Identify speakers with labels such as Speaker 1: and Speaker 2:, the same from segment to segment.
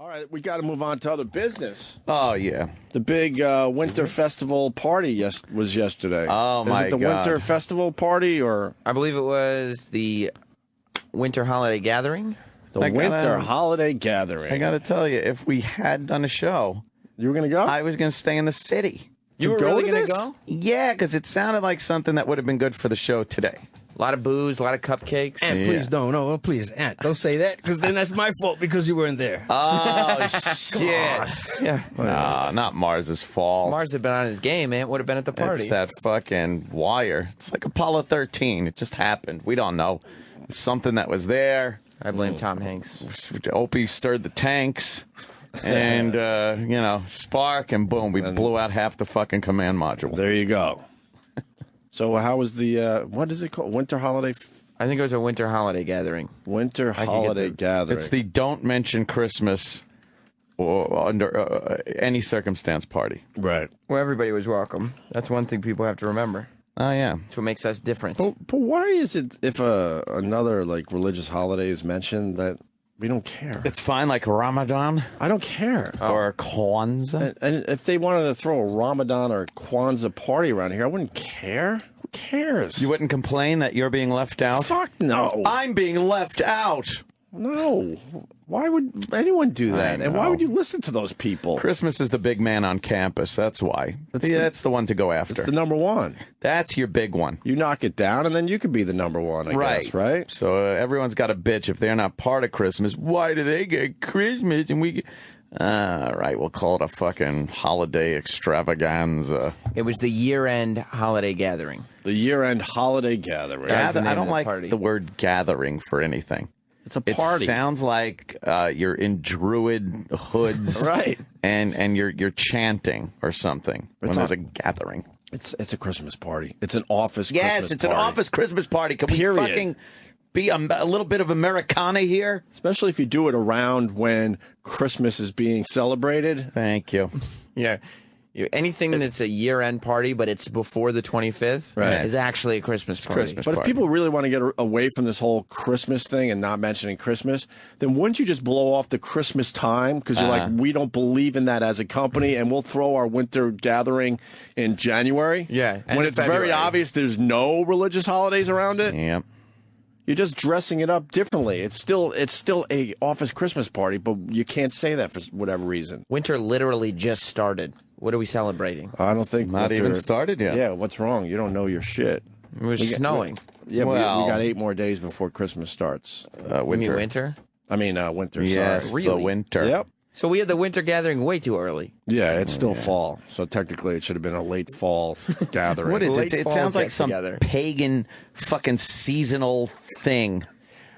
Speaker 1: All right, we got to move on to other business.
Speaker 2: Oh, yeah.
Speaker 1: The big winter festival party was yesterday.
Speaker 2: Oh, my God.
Speaker 1: Is it the winter festival party or?
Speaker 3: I believe it was the winter holiday gathering.
Speaker 1: The winter holiday gathering.
Speaker 2: I got to tell you, if we had done a show,
Speaker 1: you were going to go?
Speaker 2: I was going to stay in the city.
Speaker 3: You were really going to go?
Speaker 2: Yeah, because it sounded like something that would have been good for the show today.
Speaker 3: A lot of booze, a lot of cupcakes.
Speaker 4: Aunt, please please, Aunt, don't say that, because then that's my fault because you weren't there.
Speaker 2: Oh, shit.
Speaker 3: Yeah.
Speaker 2: No, not Mars's fault.
Speaker 3: Mars had been on his game, man. Would have been at the party.
Speaker 2: It's that fucking wire. It's like Apollo 13. It just happened. We don't know. It's something that was there.
Speaker 3: I blame Tom Hanks.
Speaker 2: Opie stirred the tanks. And, spark, and boom, we blew out half the fucking command module.
Speaker 1: There you go. So how was the, what is it called? Winter holiday?
Speaker 3: I think it was a winter holiday gathering.
Speaker 1: Winter holiday gathering.
Speaker 2: It's the don't mention Christmas or under any circumstance party.
Speaker 1: Right.
Speaker 3: Well, everybody was welcome. That's one thing people have to remember.
Speaker 2: Oh, yeah.
Speaker 3: That's what makes us different.
Speaker 1: But why is it if another like religious holiday is mentioned that we don't care?
Speaker 2: It's fine, like Ramadan.
Speaker 1: I don't care.
Speaker 2: Or Kwanzaa.
Speaker 1: And if they wanted to throw a Ramadan or Kwanzaa party around here, I wouldn't care. Who cares?
Speaker 2: You wouldn't complain that you're being left out?
Speaker 1: Fuck no.
Speaker 2: I'm being left out.
Speaker 1: No. Why would anyone do that? And why would you listen to those people?
Speaker 2: Christmas is the big man on campus. That's why. That's the one to go after.
Speaker 1: It's the number one.
Speaker 2: That's your big one.
Speaker 1: You knock it down, and then you could be the number one, I guess, right?
Speaker 2: So everyone's got a bitch if they're not part of Christmas. Why do they get Christmas and we get... All right, we'll call it a fucking holiday extravaganza.
Speaker 3: It was the year-end holiday gathering.
Speaker 1: The year-end holiday gathering.
Speaker 2: I don't like the word gathering for anything.
Speaker 1: It's a party.
Speaker 2: It sounds like you're in druid hoods,
Speaker 1: right?
Speaker 2: And you're chanting or something when there's a gathering.
Speaker 1: It's a Christmas party. It's an office Christmas party.
Speaker 2: Yes, it's an office Christmas party. Can we fucking be a little bit of Americana here?
Speaker 1: Especially if you do it around when Christmas is being celebrated.
Speaker 2: Thank you.
Speaker 3: Yeah. Anything that's a year-end party, but it's before the 25th, is actually a Christmas party.
Speaker 1: But if people really want to get away from this whole Christmas thing and not mentioning Christmas, then wouldn't you just blow off the Christmas time? Because you're like, we don't believe in that as a company, and we'll throw our winter gathering in January.
Speaker 3: Yeah.
Speaker 1: When it's very obvious there's no religious holidays around it.
Speaker 2: Yeah.
Speaker 1: You're just dressing it up differently. It's still a office Christmas party, but you can't say that for whatever reason.
Speaker 3: Winter literally just started. What are we celebrating?
Speaker 1: I don't think
Speaker 2: not even started yet.
Speaker 1: Yeah, what's wrong? You don't know your shit.
Speaker 3: It was snowing.
Speaker 1: Yeah, well, we got 8 more days before Christmas starts.
Speaker 3: Winter?
Speaker 1: I mean winter.
Speaker 2: Yes,
Speaker 1: sorry.
Speaker 2: really? The winter.
Speaker 1: Yep.
Speaker 3: So we had the winter gathering way too early.
Speaker 1: Yeah, it's still fall. So technically, it should have been a late fall gathering.
Speaker 2: What is it? It sounds like some pagan fucking seasonal thing.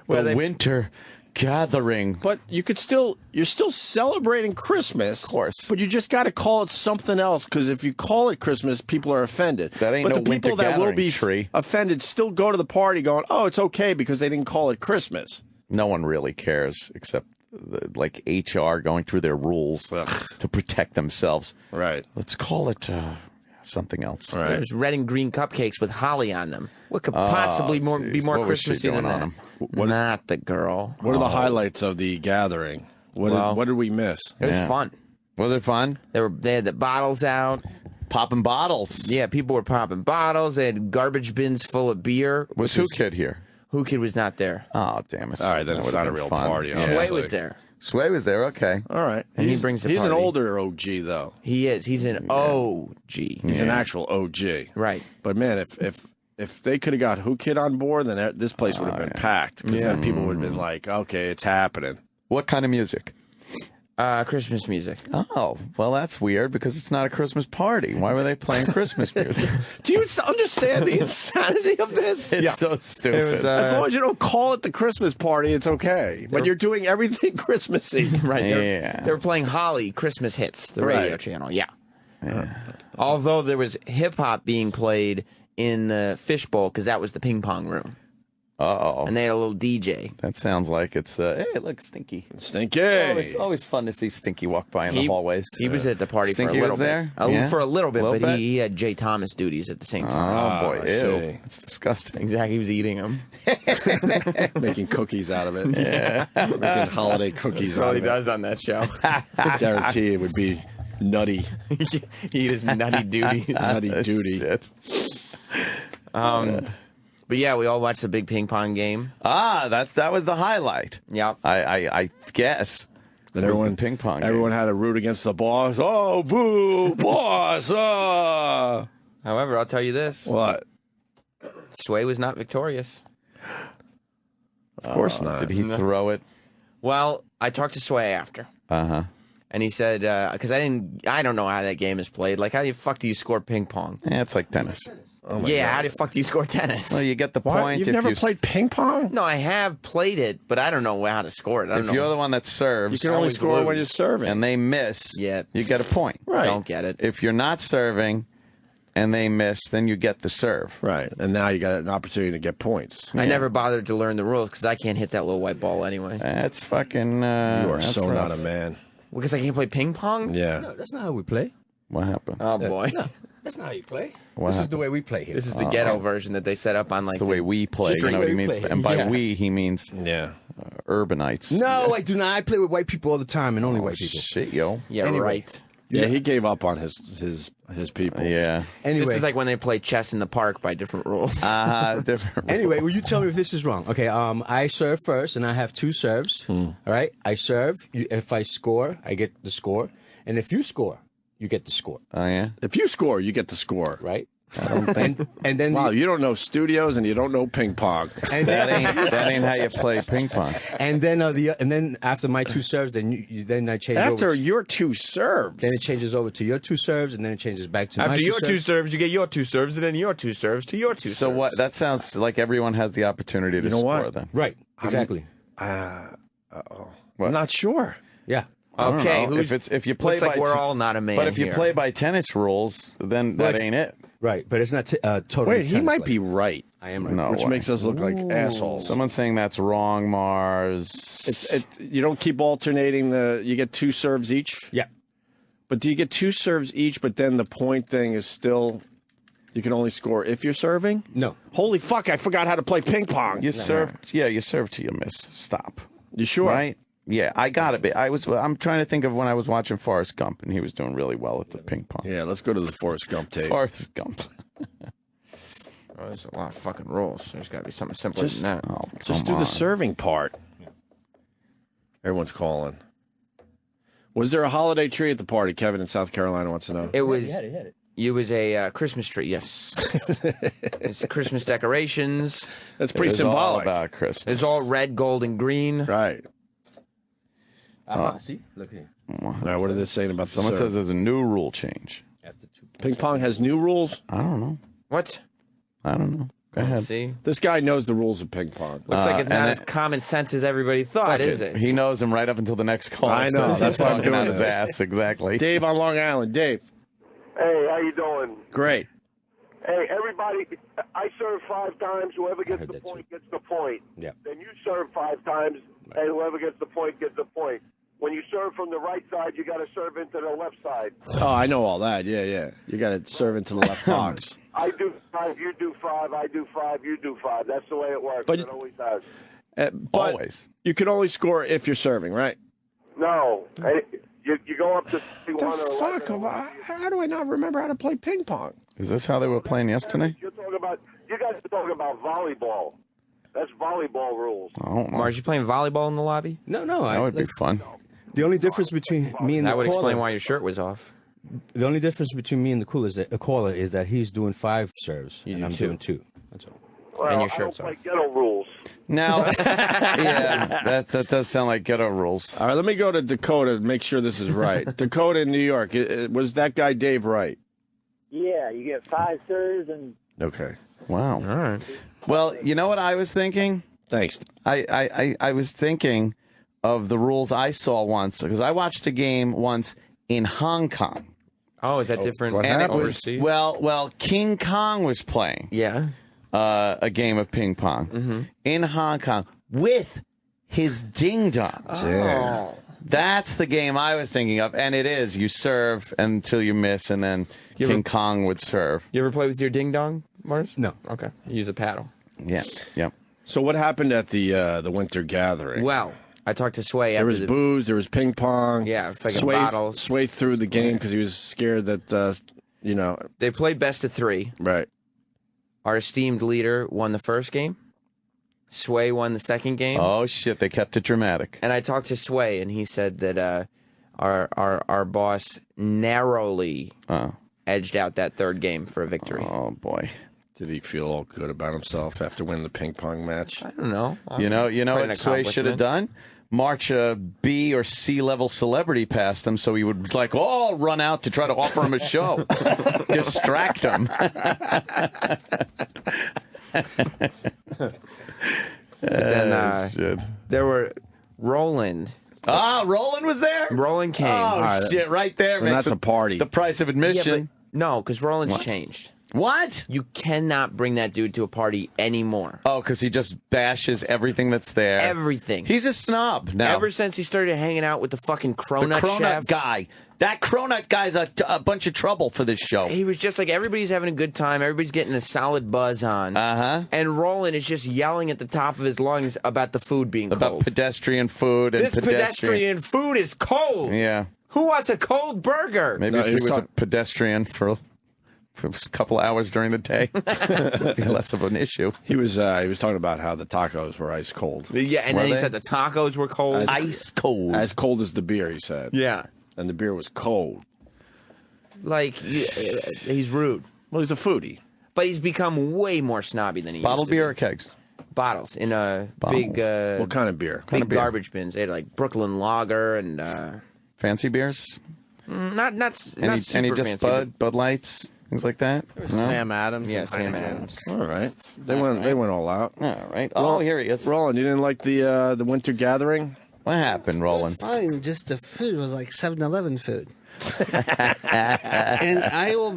Speaker 2: Well, the winter gathering.
Speaker 1: But you're still celebrating Christmas.
Speaker 2: Of course.
Speaker 1: But you just got to call it something else, because if you call it Christmas, people are offended.
Speaker 2: That ain't
Speaker 1: but
Speaker 2: no
Speaker 1: the people
Speaker 2: winter
Speaker 1: that will be
Speaker 2: tree.
Speaker 1: offended still go to the party going, oh, it's okay because they didn't call it Christmas.
Speaker 2: No one really cares except like HR going through their rules to protect themselves.
Speaker 1: Right.
Speaker 2: Let's call it something else.
Speaker 1: Right.
Speaker 3: There's red and green cupcakes with holly on them. What could possibly be more Christmassy than that? Not the girl.
Speaker 1: What are the highlights of the gathering? What did we miss?
Speaker 3: It was fun.
Speaker 2: Was it fun?
Speaker 3: They had the bottles out.
Speaker 2: Popping bottles.
Speaker 3: Yeah, people were popping bottles. They had garbage bins full of beer.
Speaker 2: Was Who Kid here?
Speaker 3: Who Kid was not there.
Speaker 2: Oh, damn it.
Speaker 1: All right, then it's not a real party.
Speaker 3: Sway was there.
Speaker 2: Sway was there, okay.
Speaker 1: All right.
Speaker 3: And he brings the
Speaker 1: He's
Speaker 3: party.
Speaker 1: an older OG, though.
Speaker 3: He is. He's an OG.
Speaker 1: He's an actual OG.
Speaker 3: Right.
Speaker 1: But, man, if they could have got Who Kid on board, then this place would have been packed. Because then people would have been like, okay, it's happening.
Speaker 2: What kind of music?
Speaker 3: Christmas music.
Speaker 2: Oh, well, that's weird because it's not a Christmas party. Why were they playing Christmas music?
Speaker 1: Do you understand the insanity of this?
Speaker 2: It's so stupid.
Speaker 1: As long as you don't call it the Christmas party, it's okay. But you're doing everything Christmassy.
Speaker 3: Right. They were playing Holly Christmas hits, the radio channel. Yeah. Although there was hip-hop being played in the fishbowl because that was the ping pong room.
Speaker 2: Uh-oh.
Speaker 3: And they had a little DJ.
Speaker 2: That sounds like it's, hey, look, Stinky.
Speaker 1: Stinky.
Speaker 2: Always fun to see Stinky walk by in the hallways.
Speaker 3: He was at the party
Speaker 2: Stinky
Speaker 3: for a little
Speaker 2: was there?
Speaker 3: bit.
Speaker 2: Yeah?
Speaker 3: For a little bit,
Speaker 2: Little
Speaker 3: but
Speaker 2: bit?
Speaker 3: he had Jay Thomas duties at the same time.
Speaker 2: Oh, boy.
Speaker 1: I see.
Speaker 2: Ew. It's disgusting.
Speaker 3: Exactly. He was eating them.
Speaker 1: Making cookies out of it. Yeah. Making holiday cookies out of it.
Speaker 3: does on that show.
Speaker 1: Guarantee it would be nutty.
Speaker 3: He is nutty duties.
Speaker 1: Nutty duty.
Speaker 2: Shit.
Speaker 3: But yeah, we all watched the big ping pong game.
Speaker 2: That was the highlight.
Speaker 3: Yep.
Speaker 2: I guess.
Speaker 1: And
Speaker 2: It was
Speaker 1: everyone,
Speaker 2: the ping pong game.
Speaker 1: everyone had to root against the boss. Oh, boo, boss.
Speaker 3: However, I'll tell you this.
Speaker 1: What?
Speaker 3: Sway was not victorious.
Speaker 1: Of course not.
Speaker 2: Did he throw it?
Speaker 3: Well, I talked to Sway after.
Speaker 2: Uh-huh.
Speaker 3: And he said, because I don't know how that game is played. Like, how the fuck do you score ping pong?
Speaker 2: Yeah, it's like tennis.
Speaker 1: Oh my
Speaker 3: Yeah,
Speaker 1: God.
Speaker 3: how the fuck do you score tennis?
Speaker 2: Well, you get the
Speaker 1: What?
Speaker 2: point.
Speaker 1: You've
Speaker 2: if
Speaker 1: never
Speaker 2: you,
Speaker 1: played ping pong?
Speaker 3: No, I have played it, but I don't know how to score it. I don't
Speaker 2: If
Speaker 3: know.
Speaker 2: you're the one that serves,
Speaker 1: You can only
Speaker 3: always
Speaker 1: score when
Speaker 3: lose.
Speaker 1: you're serving.
Speaker 2: and they miss,
Speaker 3: Yeah.
Speaker 2: you get a point.
Speaker 1: Right.
Speaker 3: Don't get it.
Speaker 2: If you're not serving and they miss, then you get the serve.
Speaker 1: Right. And now you got an opportunity to get points.
Speaker 3: I never bothered to learn the rules because I can't hit that little white ball anyway.
Speaker 2: That's fucking.
Speaker 1: You are
Speaker 2: that's
Speaker 1: so
Speaker 2: rough.
Speaker 1: not a man.
Speaker 3: Because I can't play ping pong?
Speaker 1: Yeah.
Speaker 4: No, that's not how we play.
Speaker 2: What happened?
Speaker 3: Oh, boy.
Speaker 4: No, that's not how you play.
Speaker 2: What
Speaker 4: This is
Speaker 2: happened?
Speaker 4: the way we play here.
Speaker 3: This is the ghetto version that they set up on, like,
Speaker 2: the way we play. You know what he means? And by we, he means
Speaker 1: Yeah.
Speaker 2: urbanites.
Speaker 4: No, I do not. I play with white people all the time and only white people.
Speaker 2: Shit, yo.
Speaker 3: Yeah,
Speaker 4: Anyway.
Speaker 3: right.
Speaker 1: Yeah, he gave up on his people.
Speaker 2: Yeah.
Speaker 4: Anyway,
Speaker 3: This is like when they play chess in the park by different rules.
Speaker 2: Different.
Speaker 4: Anyway, will you tell me if this is wrong? Okay, I serve first, and I have two serves. All right, I serve. If I score, I get the score, and if you score, you get the score.
Speaker 2: Oh, yeah?
Speaker 1: If you score, you get the score.
Speaker 4: Right? And then
Speaker 1: Wow, you don't know studios and you don't know ping pong.
Speaker 4: and
Speaker 2: That
Speaker 4: then
Speaker 2: ain't how you play ping pong.
Speaker 4: and then after my two serves, then I change
Speaker 1: After
Speaker 4: over.
Speaker 1: your two serves.
Speaker 4: Then it changes over to your two serves, and then it changes back to my
Speaker 3: After
Speaker 4: two
Speaker 3: your two
Speaker 4: serves.
Speaker 3: serves, you get your two serves, and then your two serves to your two
Speaker 2: So
Speaker 3: serves.
Speaker 2: what? That sounds like everyone has the opportunity to
Speaker 1: You know
Speaker 2: score
Speaker 1: what?
Speaker 2: then.
Speaker 4: Right? Exactly.
Speaker 1: I'm not sure.
Speaker 4: Yeah.
Speaker 2: I don't
Speaker 3: Okay,
Speaker 2: know. if you play
Speaker 3: looks like
Speaker 2: by
Speaker 3: we're
Speaker 2: t-
Speaker 3: all not a man
Speaker 2: But if you
Speaker 3: here.
Speaker 2: play by tennis rules, then that
Speaker 4: Well,
Speaker 2: ain't it.
Speaker 4: Right, but it's not totally.
Speaker 1: Wait, he might be right,
Speaker 4: I am right.
Speaker 2: No
Speaker 1: which
Speaker 2: way.
Speaker 1: makes us look like assholes.
Speaker 2: Someone's saying that's wrong, Mars.
Speaker 1: You don't keep alternating you get two serves each?
Speaker 4: Yeah.
Speaker 1: But do you get two serves each, but then the point thing is still, you can only score if you're serving?
Speaker 4: No.
Speaker 1: Holy fuck, I forgot how to play ping pong.
Speaker 2: You serve, you serve till you miss. Stop.
Speaker 1: You sure?
Speaker 2: Right? Yeah, I got it. I'm trying to think of when I was watching Forrest Gump, and he was doing really well at the ping pong.
Speaker 1: Yeah, let's go to the Forrest Gump tape.
Speaker 2: Forrest Gump.
Speaker 3: Oh, there's a lot of fucking rules. There's got to be something simpler than that.
Speaker 2: Oh,
Speaker 1: Just
Speaker 2: come
Speaker 1: do the
Speaker 2: on.
Speaker 1: serving part. Everyone's calling. Was there a holiday tree at the party? Kevin in South Carolina wants to know.
Speaker 3: It was.
Speaker 4: He had it.
Speaker 3: It was a Christmas tree. Yes. It's Christmas decorations.
Speaker 1: That's pretty
Speaker 2: It's all
Speaker 1: symbolic.
Speaker 2: about Christmas.
Speaker 3: It's all red, gold, and green.
Speaker 1: Right.
Speaker 4: See, look here.
Speaker 1: All right, what are they saying about the
Speaker 2: Someone
Speaker 1: serve?
Speaker 2: says there's a new rule change.
Speaker 4: After two.
Speaker 1: Ping pong has new rules?
Speaker 2: I don't know.
Speaker 3: What?
Speaker 2: I don't know. Go ahead.
Speaker 3: See,
Speaker 1: This guy knows the rules of ping pong.
Speaker 3: looks like it's
Speaker 2: and
Speaker 3: not
Speaker 2: it-
Speaker 3: as common sense as everybody thought,
Speaker 1: Fuck
Speaker 3: is
Speaker 1: it.
Speaker 3: it?
Speaker 2: He knows him right up until the next call.
Speaker 1: I know,
Speaker 2: He's
Speaker 1: that's why I'm
Speaker 2: talking
Speaker 1: doing
Speaker 2: out his
Speaker 1: this.
Speaker 2: ass. Exactly.
Speaker 1: Dave on Long Island. Dave.
Speaker 5: Hey, how you doing?
Speaker 1: Great.
Speaker 5: Hey, everybody, I serve 5 times. Whoever gets
Speaker 4: heard
Speaker 5: the
Speaker 4: that
Speaker 5: point gets the point.
Speaker 4: Yeah.
Speaker 5: Then you serve 5 times, and whoever gets the point gets the point. When you serve from the right side, you got to serve into the left side.
Speaker 1: Oh, I know all that. Yeah. You got to serve into the left box.
Speaker 5: I do 5, you do 5, I do 5, you do 5. That's the way it works.
Speaker 1: But-
Speaker 5: It always has.
Speaker 1: But
Speaker 2: Always.
Speaker 1: you can only score if you're serving, right?
Speaker 5: No. You go up to 61
Speaker 1: The
Speaker 5: or
Speaker 1: fuck?
Speaker 5: 11.
Speaker 1: How do I not remember how to play ping pong?
Speaker 2: Is this how they were playing yesterday?
Speaker 5: You guys are talking about volleyball. That's volleyball rules.
Speaker 2: I don't know.
Speaker 3: Mars, you playing volleyball in the lobby?
Speaker 4: No.
Speaker 2: That would be fun.
Speaker 4: The only difference between me and
Speaker 3: That
Speaker 4: the
Speaker 3: would
Speaker 4: caller,
Speaker 3: explain why your shirt was off.
Speaker 4: the only difference between me and the caller is that he's doing 5 serves and
Speaker 3: do
Speaker 4: I'm
Speaker 3: 2.
Speaker 4: doing 2. That's all.
Speaker 5: Well,
Speaker 3: And your
Speaker 5: I don't
Speaker 3: shirt's
Speaker 5: play
Speaker 3: off.
Speaker 5: ghetto rules.
Speaker 2: Now, yeah, that does sound like ghetto rules.
Speaker 1: All right, let me go to Dakota and make sure this is right. Dakota in New York. Was that guy Dave right?
Speaker 6: Yeah, you get 5 serves and
Speaker 1: Okay.
Speaker 2: Wow. All right. Well, you know what I was thinking?
Speaker 1: Thanks.
Speaker 2: I was thinking of the rules I saw once because I watched a game once in Hong Kong.
Speaker 3: Oh, is that different?
Speaker 1: what
Speaker 2: And it
Speaker 1: happened?
Speaker 2: was well, King Kong was playing.
Speaker 3: Yeah.
Speaker 2: a game of ping pong in Hong Kong with his ding-dongs.
Speaker 3: Oh.
Speaker 2: That's the game I was thinking of, and it is. You serve until you miss, and then King Kong would serve.
Speaker 3: You ever play with your ding dong, Mars?
Speaker 4: No.
Speaker 3: Okay. You use a paddle.
Speaker 2: Yeah, yep.
Speaker 1: So what happened at the winter gathering?
Speaker 3: Well, I talked to Sway.
Speaker 1: There was booze, there was ping pong.
Speaker 3: Yeah, like
Speaker 1: Sway,
Speaker 3: bottles.
Speaker 1: Sway threw the game because he was scared that,
Speaker 3: They played best of 3.
Speaker 1: Right.
Speaker 3: Our esteemed leader won the first game. Sway won the second game.
Speaker 2: Oh, shit, they kept it dramatic.
Speaker 3: And I talked to Sway, and he said that our boss narrowly edged out that third game for a victory.
Speaker 2: Oh, boy.
Speaker 1: Did he feel all good about himself after winning the ping pong match?
Speaker 3: I don't know.
Speaker 2: You know what Sway should have done? March a B or C level celebrity past him, so he would run out to try to offer him a show, distract him.
Speaker 3: Then there were Roland.
Speaker 2: Roland was there?
Speaker 3: Roland came.
Speaker 2: Oh, shit, right there.
Speaker 1: And that's a party.
Speaker 2: The price of admission.
Speaker 3: No, because Roland's changed.
Speaker 2: What?
Speaker 3: You cannot bring that dude to a party anymore.
Speaker 2: Oh, because he just bashes everything that's there.
Speaker 3: Everything.
Speaker 2: He's a snob now.
Speaker 3: Ever since he started hanging out with the fucking cronut chef
Speaker 2: guy. That cronut guy's a bunch of trouble for this show.
Speaker 3: He was just like, everybody's having a good time. Everybody's getting a solid buzz on. And Roland is just yelling at the top of his lungs about the food being cold.
Speaker 2: About pedestrian food. And
Speaker 3: This pedestrian food is cold.
Speaker 2: Yeah.
Speaker 3: Who wants a cold burger?
Speaker 2: Maybe if he was a pedestrian for a couple of hours during the day, it'd be less of an issue.
Speaker 1: He was talking about how the tacos were ice cold.
Speaker 3: Yeah, and then he said the tacos were cold.
Speaker 2: Ice cold.
Speaker 1: As cold as the beer, he said.
Speaker 3: Yeah.
Speaker 1: And the beer was cold.
Speaker 3: Like, he's rude.
Speaker 1: Well, he's a foodie.
Speaker 3: But he's become way more snobby than he
Speaker 2: Bottled
Speaker 3: used to
Speaker 2: beer
Speaker 3: be.
Speaker 2: or kegs?
Speaker 3: Bottles in a
Speaker 2: Bottles.
Speaker 3: big
Speaker 1: What kind of beer?
Speaker 3: big garbage bins. They had like Brooklyn Lager and
Speaker 2: Fancy beers?
Speaker 3: not
Speaker 2: Any
Speaker 3: super
Speaker 2: just
Speaker 3: fancy.
Speaker 2: Bud Lights, things like that? No?
Speaker 7: Sam Adams.
Speaker 3: Yeah,
Speaker 7: and
Speaker 3: Sam
Speaker 7: Heineken.
Speaker 3: Adams.
Speaker 1: All right. They went all out.
Speaker 2: All right. Oh, here he is.
Speaker 1: Roland, you didn't like the winter gathering?
Speaker 2: What happened, Roland?
Speaker 7: Fine, just the food was like 7-Eleven food. And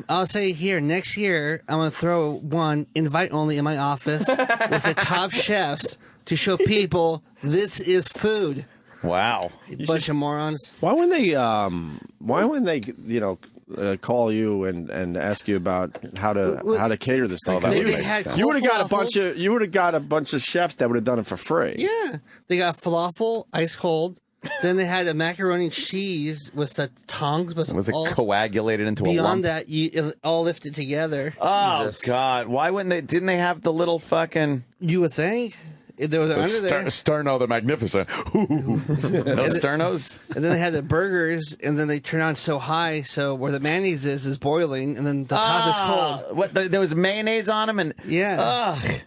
Speaker 7: I'll say here, next year, I'm going to throw one invite only in my office with the top chefs to show people this is food.
Speaker 2: Wow.
Speaker 7: Bunch of morons.
Speaker 1: Why wouldn't they call you and ask you about how to cater this thing?
Speaker 7: They had
Speaker 1: You would have got
Speaker 7: falafels.
Speaker 1: a bunch of chefs that would have done it for free.
Speaker 7: Yeah. They got falafel, ice cold. Then they had a macaroni and cheese with the tongs. But
Speaker 2: Was it coagulated into a lump?
Speaker 7: beyond that, it all lifted together.
Speaker 2: Oh,
Speaker 3: Jesus.
Speaker 2: God. Why wouldn't they? Didn't they have the little fucking...
Speaker 7: You would think. There was under there.
Speaker 2: Sterno the Magnificent. No Sternos?
Speaker 7: And then they had the burgers, and then they turn on so high, so where the mayonnaise is boiling, and then the top is cold.
Speaker 2: What? There was mayonnaise on them? And
Speaker 7: Yeah.
Speaker 2: Ugh.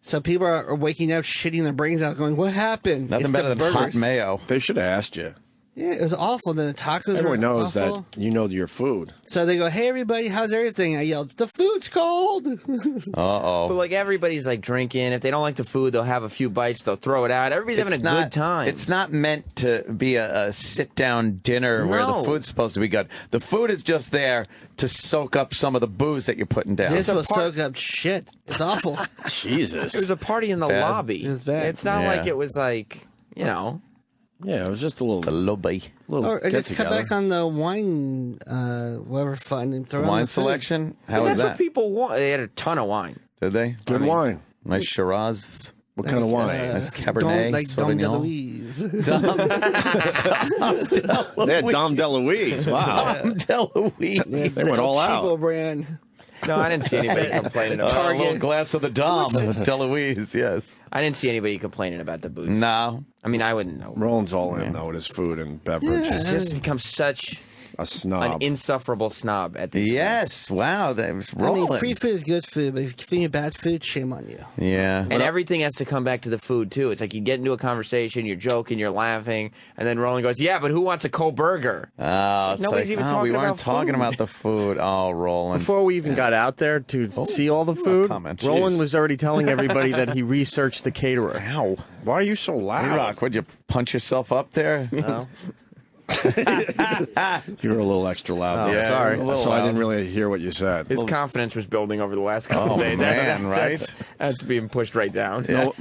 Speaker 7: So people are waking up, shitting their brains out, going, "What happened?"
Speaker 2: Nothing
Speaker 7: It's
Speaker 2: better
Speaker 7: the
Speaker 2: than hot
Speaker 7: burgers.
Speaker 2: mayo.
Speaker 1: They should have asked you.
Speaker 7: Yeah, it was awful. Then the tacos
Speaker 1: Everyone
Speaker 7: were
Speaker 1: knows
Speaker 7: awful.
Speaker 1: that you know your food.
Speaker 7: So they go, "Hey, everybody, how's everything?" I yelled, "The food's cold."
Speaker 2: Uh-oh.
Speaker 3: But like everybody's like drinking. If they don't like the food, they'll have a few bites. They'll throw it out. Everybody's having a good time.
Speaker 2: It's not meant to be a sit-down dinner where the
Speaker 3: No.
Speaker 2: food's supposed to be good. The food is just there to soak up some of the booze that you're putting down.
Speaker 7: This will soak up shit. It's awful.
Speaker 1: Jesus.
Speaker 3: It was a party in the
Speaker 2: Bad.
Speaker 3: lobby.
Speaker 7: It was bad.
Speaker 3: It's not
Speaker 2: Yeah.
Speaker 3: like it was like, you know.
Speaker 1: Yeah, it was just a little
Speaker 2: lobby.
Speaker 7: Or
Speaker 1: get
Speaker 7: just cut
Speaker 1: together.
Speaker 7: back on the wine, whatever fun, and throw on
Speaker 2: Wine
Speaker 7: the food.
Speaker 2: selection? How
Speaker 3: But
Speaker 2: was
Speaker 3: that's what
Speaker 2: that?
Speaker 3: people want. They had a ton of wine.
Speaker 2: Did they?
Speaker 1: Good wine.
Speaker 2: Nice Shiraz.
Speaker 1: What kind of wine?
Speaker 2: Nice Cabernet
Speaker 7: Dom
Speaker 2: Sauvignon.
Speaker 7: DeLuise.
Speaker 1: They had Dom DeLuise. Wow.
Speaker 2: Dom DeLuise.
Speaker 1: They went all
Speaker 7: Cheapo
Speaker 1: out.
Speaker 7: brand.
Speaker 3: No, I didn't see anybody complaining
Speaker 2: A
Speaker 3: about
Speaker 2: little glass of the Dom. DeLuise, yes.
Speaker 3: I didn't see anybody complaining about the booze.
Speaker 2: No.
Speaker 3: I mean, I wouldn't know.
Speaker 1: Roland's all in, though, with his food and beverage.
Speaker 3: It's just become such
Speaker 1: A
Speaker 3: an
Speaker 1: snob.
Speaker 3: insufferable snob at this
Speaker 2: Yes. Wow. That was
Speaker 7: I mean,
Speaker 2: rolling.
Speaker 7: free food is good food, but if you feed bad food, shame on you.
Speaker 2: Yeah.
Speaker 3: And everything has to come back to the food, too. It's like you get into a conversation, you're joking, you're laughing, and then Roland goes, yeah, but who wants a cold burger?
Speaker 2: Oh,
Speaker 3: nobody's even
Speaker 2: we
Speaker 3: talking
Speaker 2: weren't
Speaker 3: about
Speaker 2: talking
Speaker 3: food.
Speaker 2: about the food. Oh, Roland.
Speaker 8: Before we even got out there to see all the food,
Speaker 2: comment.
Speaker 8: Roland
Speaker 2: Jeez.
Speaker 8: was already telling everybody that he researched the caterer.
Speaker 2: Ow.
Speaker 1: Why are you so loud?
Speaker 2: Hey, Rock, would you punch yourself up there?
Speaker 3: No.
Speaker 1: You were a little extra loud there.
Speaker 2: Yeah,
Speaker 8: sorry.
Speaker 2: a little
Speaker 1: So I
Speaker 2: loud.
Speaker 1: didn't really hear what you said.
Speaker 3: His confidence was building over the last couple of days.
Speaker 2: man, right?
Speaker 3: That's being pushed right down.
Speaker 1: No,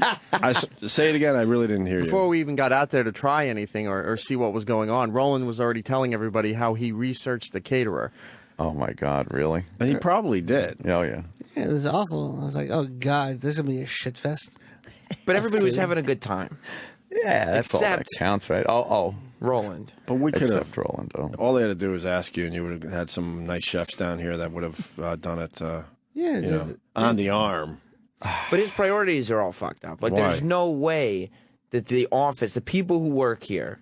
Speaker 1: say it again. I really didn't hear
Speaker 8: Before
Speaker 1: you.
Speaker 8: we even got out there to try anything or see what was going on, Roland was already telling everybody how he researched the caterer.
Speaker 2: Oh my God, really?
Speaker 1: And he probably did.
Speaker 2: Oh yeah.
Speaker 7: Yeah, it was awful. I was like, oh God, this is gonna be a shit fest.
Speaker 3: But everybody was having a good time.
Speaker 2: Yeah, that's all that
Speaker 3: Except-
Speaker 2: counts, right? Oh,
Speaker 3: Roland.
Speaker 1: But we could have.
Speaker 2: except Roland. Oh.
Speaker 1: All they had to do was ask you, and you would have had some nice chefs down here that would have done it.
Speaker 7: Yeah,
Speaker 1: You know, on the arm.
Speaker 3: But his priorities are all fucked up. Like,
Speaker 1: Why?
Speaker 3: there's no way that the office, the people who work here,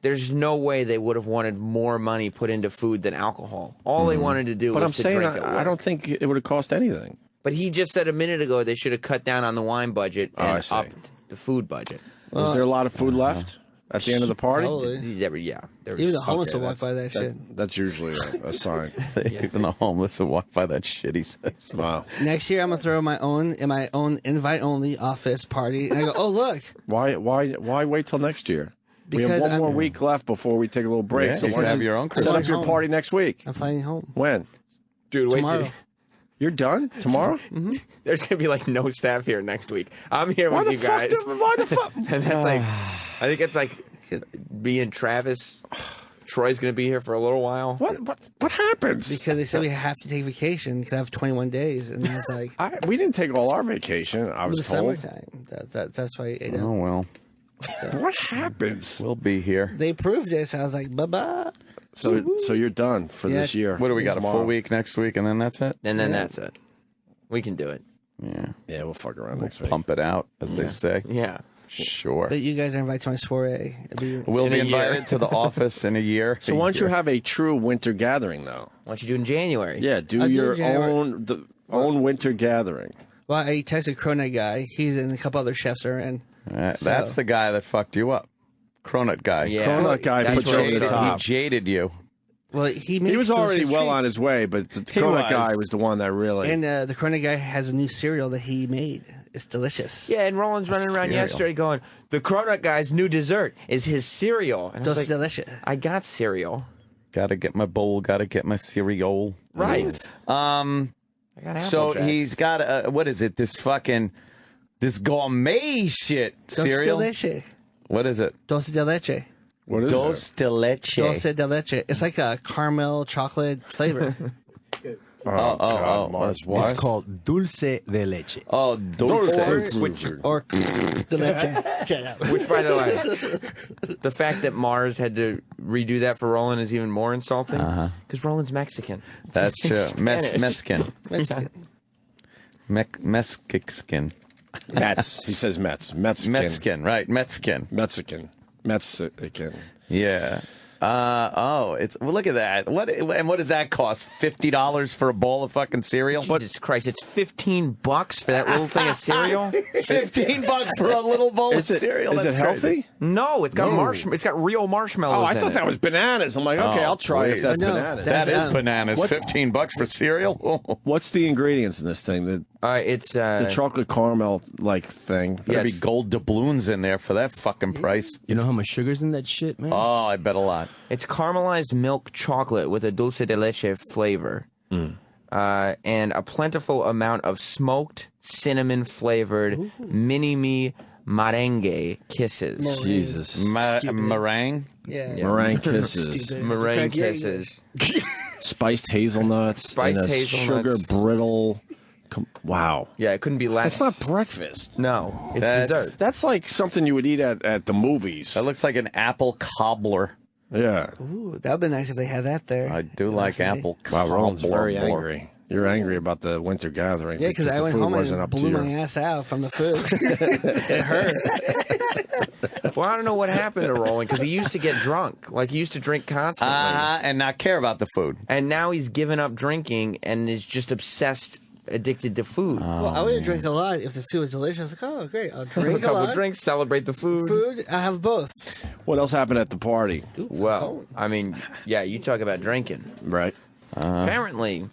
Speaker 3: there's no way they would have wanted more money put into food than alcohol. All they wanted to do
Speaker 1: But
Speaker 3: was
Speaker 1: I'm
Speaker 3: to
Speaker 1: saying,
Speaker 3: drink at
Speaker 1: I
Speaker 3: work.
Speaker 1: don't think it would have cost anything.
Speaker 3: But he just said a minute ago they should have cut down on the wine budget
Speaker 1: I
Speaker 3: and
Speaker 1: see.
Speaker 3: upped the food budget.
Speaker 1: Was there a lot of food left at the end of the party?
Speaker 7: Probably.
Speaker 3: There was,
Speaker 7: Even the homeless
Speaker 1: Okay,
Speaker 7: will walk by that shit.
Speaker 1: That's usually a sign.
Speaker 2: Even the homeless will walk by that shit, he says.
Speaker 1: Wow.
Speaker 7: Next year, I'm gonna throw my own invite-only office party, and I go, oh look,
Speaker 1: Why wait till next year? We have
Speaker 7: Because
Speaker 1: one
Speaker 7: I'm-
Speaker 1: more week left before we take a little break.
Speaker 2: Yeah,
Speaker 1: so
Speaker 2: you
Speaker 1: why
Speaker 2: can
Speaker 1: don't
Speaker 2: have your own
Speaker 1: set up
Speaker 7: Christmas.
Speaker 1: your party next week.
Speaker 7: I'm flying home
Speaker 1: When?
Speaker 3: Dude, wait
Speaker 7: tomorrow.
Speaker 3: till-
Speaker 1: You're done tomorrow?
Speaker 3: there's gonna be like no staff here next week. I'm here
Speaker 1: Why
Speaker 3: with
Speaker 1: the
Speaker 3: you
Speaker 1: fuck?
Speaker 3: guys.
Speaker 1: Why the fuck?
Speaker 3: And that's like, I think it's like me and Travis. Troy's gonna be here for a little while.
Speaker 1: What happens?
Speaker 7: because they said we have to take vacation because I have 21 days, and it's like
Speaker 1: We didn't take all our vacation. I
Speaker 7: the
Speaker 1: was told.
Speaker 7: summertime. That's why you know,
Speaker 2: Oh well,
Speaker 1: What happens?
Speaker 2: we'll be here.
Speaker 7: they proved this. I was like, bye bye.
Speaker 1: So you're done for this year.
Speaker 2: What do we got? A
Speaker 1: Tomorrow.
Speaker 2: full week next week, and then that's it.
Speaker 3: And then that's it. We can do it.
Speaker 2: Yeah,
Speaker 1: Yeah, we'll fuck around next week.
Speaker 2: pump it out, as they say.
Speaker 3: Yeah.
Speaker 2: Sure.
Speaker 7: But you guys are invited to my soiree. It'll be,
Speaker 2: We'll
Speaker 3: in
Speaker 2: be
Speaker 3: a year.
Speaker 2: invited to the office in a year.
Speaker 1: So why don't you have a true winter gathering though?
Speaker 3: Why don't you do it in January?
Speaker 1: Yeah, do
Speaker 7: I'll do
Speaker 1: your
Speaker 7: January.
Speaker 1: own winter gathering.
Speaker 7: well, I texted Cronut guy. He's and a couple other chefs are in.
Speaker 2: That's the guy that fucked you up. Cronut guy.
Speaker 3: Yeah.
Speaker 1: Cronut guy
Speaker 3: That's
Speaker 1: put you
Speaker 3: what
Speaker 1: over the
Speaker 3: he said.
Speaker 1: top.
Speaker 2: He jaded you.
Speaker 7: Well, he makes
Speaker 1: He was already
Speaker 7: delicious
Speaker 1: well on
Speaker 7: treats.
Speaker 1: his way, but the
Speaker 2: He
Speaker 1: Cronut
Speaker 2: was.
Speaker 1: guy was the one that really.
Speaker 7: And the Cronut guy has a new cereal that he made. It's delicious.
Speaker 3: Yeah, and Roland's running around
Speaker 2: cereal.
Speaker 3: yesterday going, the Cronut guy's new dessert is his cereal. And I was
Speaker 7: It's
Speaker 3: like,
Speaker 7: delicious.
Speaker 3: I got cereal.
Speaker 2: Gotta get my bowl. Gotta get my cereal.
Speaker 3: Right. I got Apple
Speaker 2: So
Speaker 3: Jacks.
Speaker 2: he's got what is it? This gourmet shit
Speaker 7: Dulce de
Speaker 2: cereal.
Speaker 7: leche.
Speaker 2: What is it?
Speaker 7: Dulce de leche.
Speaker 1: what is
Speaker 2: Dulce de leche.
Speaker 7: Dulce de leche. It's like a caramel chocolate flavor.
Speaker 1: it? Oh, God, Mars.
Speaker 2: what?
Speaker 9: It's called dulce de leche.
Speaker 2: Oh, dulce.
Speaker 7: or de leche.
Speaker 3: Which, by the way, the fact that Mars had to redo that for Roland is even more insulting. Because Roland's Mexican.
Speaker 2: That's true.
Speaker 3: Spanish.
Speaker 2: Mexican. Mexican.
Speaker 1: Mets. He says Mets. Mexican.
Speaker 2: Mexican. Right. Mexican.
Speaker 1: Mexican. Mexican.
Speaker 2: Yeah. It's well. Look at that. What does that cost? $50 for a bowl of fucking cereal?
Speaker 3: Jesus Christ, it's $15 for that little thing of cereal?
Speaker 2: $15 for a little bowl of cereal.
Speaker 1: Is it
Speaker 2: That's
Speaker 1: healthy?
Speaker 2: crazy.
Speaker 3: No, it's got it's got real marshmallows
Speaker 1: Oh, I
Speaker 3: in
Speaker 1: thought
Speaker 3: it.
Speaker 1: that was bananas. I'm like, okay,
Speaker 2: Oh,
Speaker 1: I'll try it if
Speaker 2: please.
Speaker 1: that's
Speaker 7: No,
Speaker 1: bananas.
Speaker 2: That
Speaker 7: That's,
Speaker 2: is bananas.
Speaker 1: what-
Speaker 2: $15 for cereal. Oh,
Speaker 1: What's the ingredients in this thing?
Speaker 3: It's
Speaker 1: The chocolate caramel like thing.
Speaker 2: better be
Speaker 3: Yes.
Speaker 2: gold doubloons in there for that fucking price.
Speaker 9: You know how much sugar's in that shit, man?
Speaker 2: Oh, I bet a lot.
Speaker 3: It's caramelized milk chocolate with a dulce de leche flavor. And a plentiful amount of smoked cinnamon flavored mini-me merengue kisses.
Speaker 1: Jesus.
Speaker 2: Meringue.
Speaker 7: Yeah.
Speaker 1: Meringue kisses.
Speaker 7: Stupid.
Speaker 3: Meringue
Speaker 7: Crack your
Speaker 3: kisses.
Speaker 1: Spiced hazelnuts.
Speaker 3: Spiced
Speaker 1: and a
Speaker 3: hazelnuts.
Speaker 1: Sugar brittle. Wow.
Speaker 3: Yeah, it couldn't be less.
Speaker 1: That's not breakfast.
Speaker 3: No, it's
Speaker 2: That's-
Speaker 3: dessert.
Speaker 1: That's like something you would eat at the movies.
Speaker 2: That looks like an apple cobbler.
Speaker 1: Yeah.
Speaker 7: Ooh, that would be nice if they had that there.
Speaker 2: I do like apple
Speaker 1: Wow,
Speaker 2: cobbler.
Speaker 1: Roland's very
Speaker 2: more.
Speaker 1: angry. You're angry about the winter gathering.
Speaker 7: Yeah, because I
Speaker 1: the
Speaker 7: went
Speaker 1: food
Speaker 7: home
Speaker 1: wasn't
Speaker 7: and
Speaker 1: up to
Speaker 7: blew
Speaker 1: your...
Speaker 7: my ass out from the food. It hurt.
Speaker 3: Well, I don't know what happened to Roland because he used to get drunk. Like, he used to drink constantly.
Speaker 2: And not care about the food.
Speaker 3: And now he's given up drinking and is just addicted to food.
Speaker 7: Well, I would drink a lot if the food was delicious. Like, oh, great. I'll
Speaker 3: a
Speaker 7: drink a
Speaker 3: couple
Speaker 7: lot.
Speaker 3: drinks, celebrate the food.
Speaker 7: Food, I have both.
Speaker 1: What else happened at the party?
Speaker 3: Well, I mean, yeah, you talk about drinking.
Speaker 1: Right.
Speaker 3: Apparently,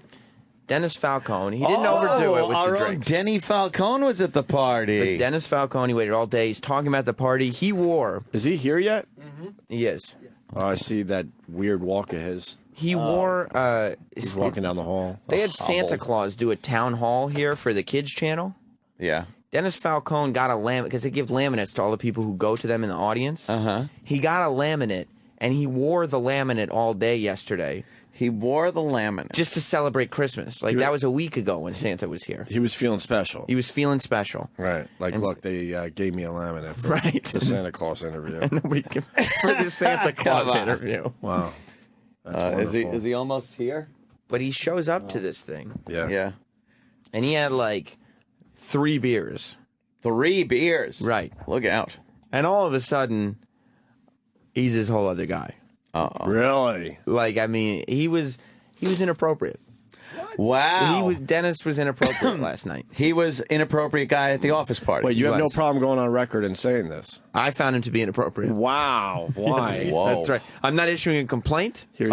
Speaker 3: Dennis Falcone, he didn't overdo it with
Speaker 2: our
Speaker 3: the
Speaker 2: own
Speaker 3: drinks.
Speaker 2: Denny Falcone was at the party.
Speaker 3: Dennis Falcone waited all day. He's talking about the party he wore.
Speaker 1: Is he here yet?
Speaker 3: He is.
Speaker 1: Oh, I see that weird walk of his.
Speaker 3: He wore.
Speaker 1: He's walking down the hall.
Speaker 3: They had Santa Claus do a town hall here for the kids channel.
Speaker 2: Yeah.
Speaker 3: Dennis Falcone got a laminate because they give laminates to all the people who go to them in the audience. He got a laminate, and he wore the laminate all day yesterday.
Speaker 2: He wore the laminate
Speaker 3: just to celebrate Christmas. Like that was a week ago when Santa was here.
Speaker 1: He was feeling special.
Speaker 3: He was feeling special.
Speaker 1: Right. Like, and look, they gave me a laminate for
Speaker 3: right.
Speaker 1: the Santa Claus interview.
Speaker 3: For the Santa Claus interview.
Speaker 1: Wow.
Speaker 2: Is he almost here?
Speaker 3: But he shows up to this thing.
Speaker 1: Yeah.
Speaker 2: Yeah.
Speaker 3: And he had like 3 beers.
Speaker 2: 3 beers.
Speaker 3: Right.
Speaker 2: Look out.
Speaker 3: And all of a sudden, he's this whole other guy.
Speaker 1: Really?
Speaker 3: Like, I mean, he was inappropriate.
Speaker 2: What? Wow.
Speaker 3: Dennis was inappropriate last night.
Speaker 2: He was inappropriate guy at the office party.
Speaker 1: Wait, you have no problem going on record and saying this?
Speaker 3: I found him to be inappropriate.
Speaker 1: Wow. Why?
Speaker 2: Whoa.
Speaker 3: That's right. I'm not issuing a complaint.
Speaker 1: Here he